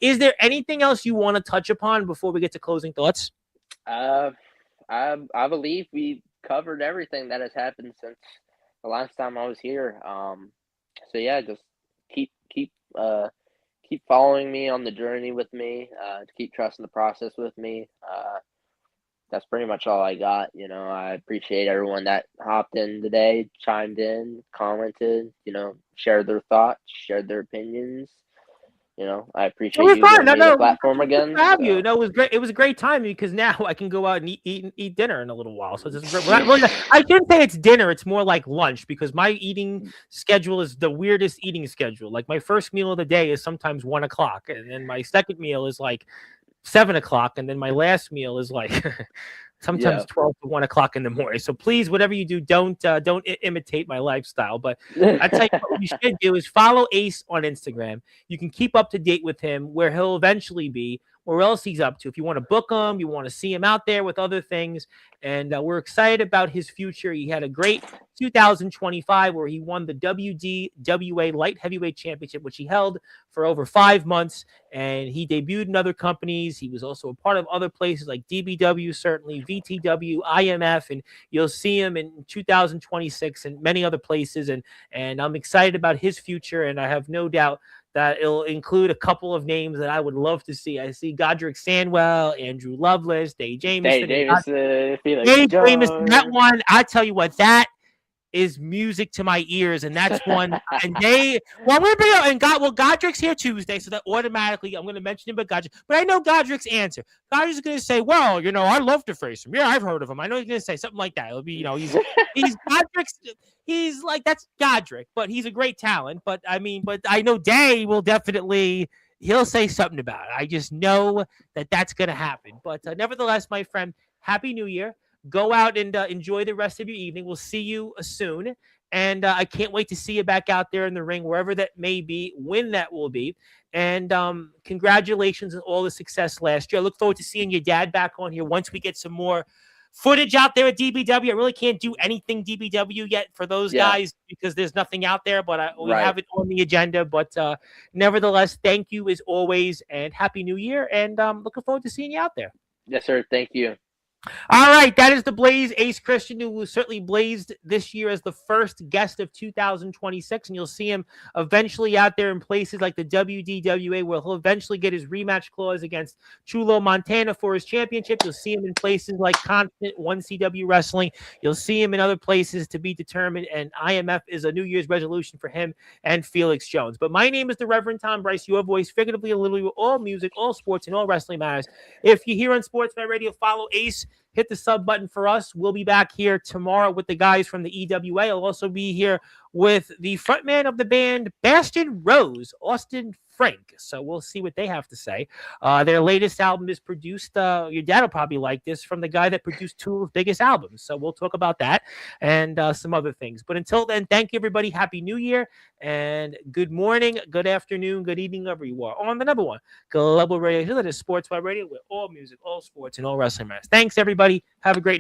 is there anything else you want to touch upon before we get to closing thoughts? I believe we covered everything that has happened since the last time I was here. So yeah, just keep following me on the journey with me. Keep trusting the process with me. That's pretty much all I got. I appreciate everyone that hopped in today, chimed in, commented, shared their thoughts, shared their opinions. I appreciate you giving me the platform again. Have you? No, it was great. It was a great time because now I can go out and eat dinner in a little while. So I shouldn't say it's dinner. It's more like lunch because my eating schedule is the weirdest eating schedule. Like my first meal of the day is sometimes 1:00, and then my second meal is like 7:00, and then my last meal is like sometimes Yeah. 12 to 1 o'clock in the morning. So please, whatever you do, don't imitate my lifestyle. But I tell you what you should do is follow Ace on Instagram. You can keep up to date with him, where he'll eventually be, where else he's up to. If you want to book him, you want to see him out there with other things. And we're excited about his future. He had a great 2025 where he won the WDWA Light Heavyweight Championship, which he held for over 5 months. And he debuted in other companies. He was also a part of other places like DBW, certainly VTW, IMF, and you'll see him in 2026 and many other places. And I'm excited about his future, and I have no doubt that it'll include a couple of names that I would love to see. I see Godric Sandwell, Andrew Lovelace, Dave Jamieson. Felix Jamieson, that one, I tell you what, that is music to my ears, and that's one. And I'm going to bring up, and Godric's here Tuesday, so that automatically I'm going to mention him, but I know Godric's answer. Godric's going to say, well, I'd love to face him. Yeah, I've heard of him. I know he's going to say something like that. It'll be, he's Godric's. He's like, that's Godric, but he's a great talent. But I know Day will definitely. He'll say something about it. I just know that that's going to happen. But nevertheless, my friend, Happy New Year. Go out and enjoy the rest of your evening. We'll see you soon. And I can't wait to see you back out there in the ring, wherever that may be, when that will be. And congratulations on all the success last year. I look forward to seeing your dad back on here once we get some more footage out there at DBW. I really can't do anything DBW yet for those guys because there's nothing out there, but we have it on the agenda. But nevertheless, thank you as always, and Happy New Year. And looking forward to seeing you out there. Yes, sir. Thank you. All right, that is the Blaze, Ace Christian, who certainly blazed this year as the first guest of 2026, and you'll see him eventually out there in places like the WDWA, where he'll eventually get his rematch clause against Chulo Montana for his championship. You'll see him in places like Constant 1CW Wrestling. You'll see him in other places to be determined, and IMF is a New Year's resolution for him and Felix Jones. But my name is the Reverend Tom Bryce, your voice, figuratively and literally, all music, all sports, and all wrestling matters. If you're here on Sportswire Radio, follow Ace. Hit the sub button for us. We'll be back here tomorrow with the guys from the EWA. I'll also be here with the frontman of the band, Bastion Rose, Austin Frank. So we'll see what they have to say. Their latest album is produced, your dad will probably like this, from the guy that produced Tool's biggest albums. So we'll talk about that and some other things. But until then, thank you, everybody. Happy New Year and good morning, good afternoon, good evening, wherever you are. On the number one global radio, that is Sportswire Radio, with all music, all sports, and all wrestling matters. Thanks, everybody. Have a great night.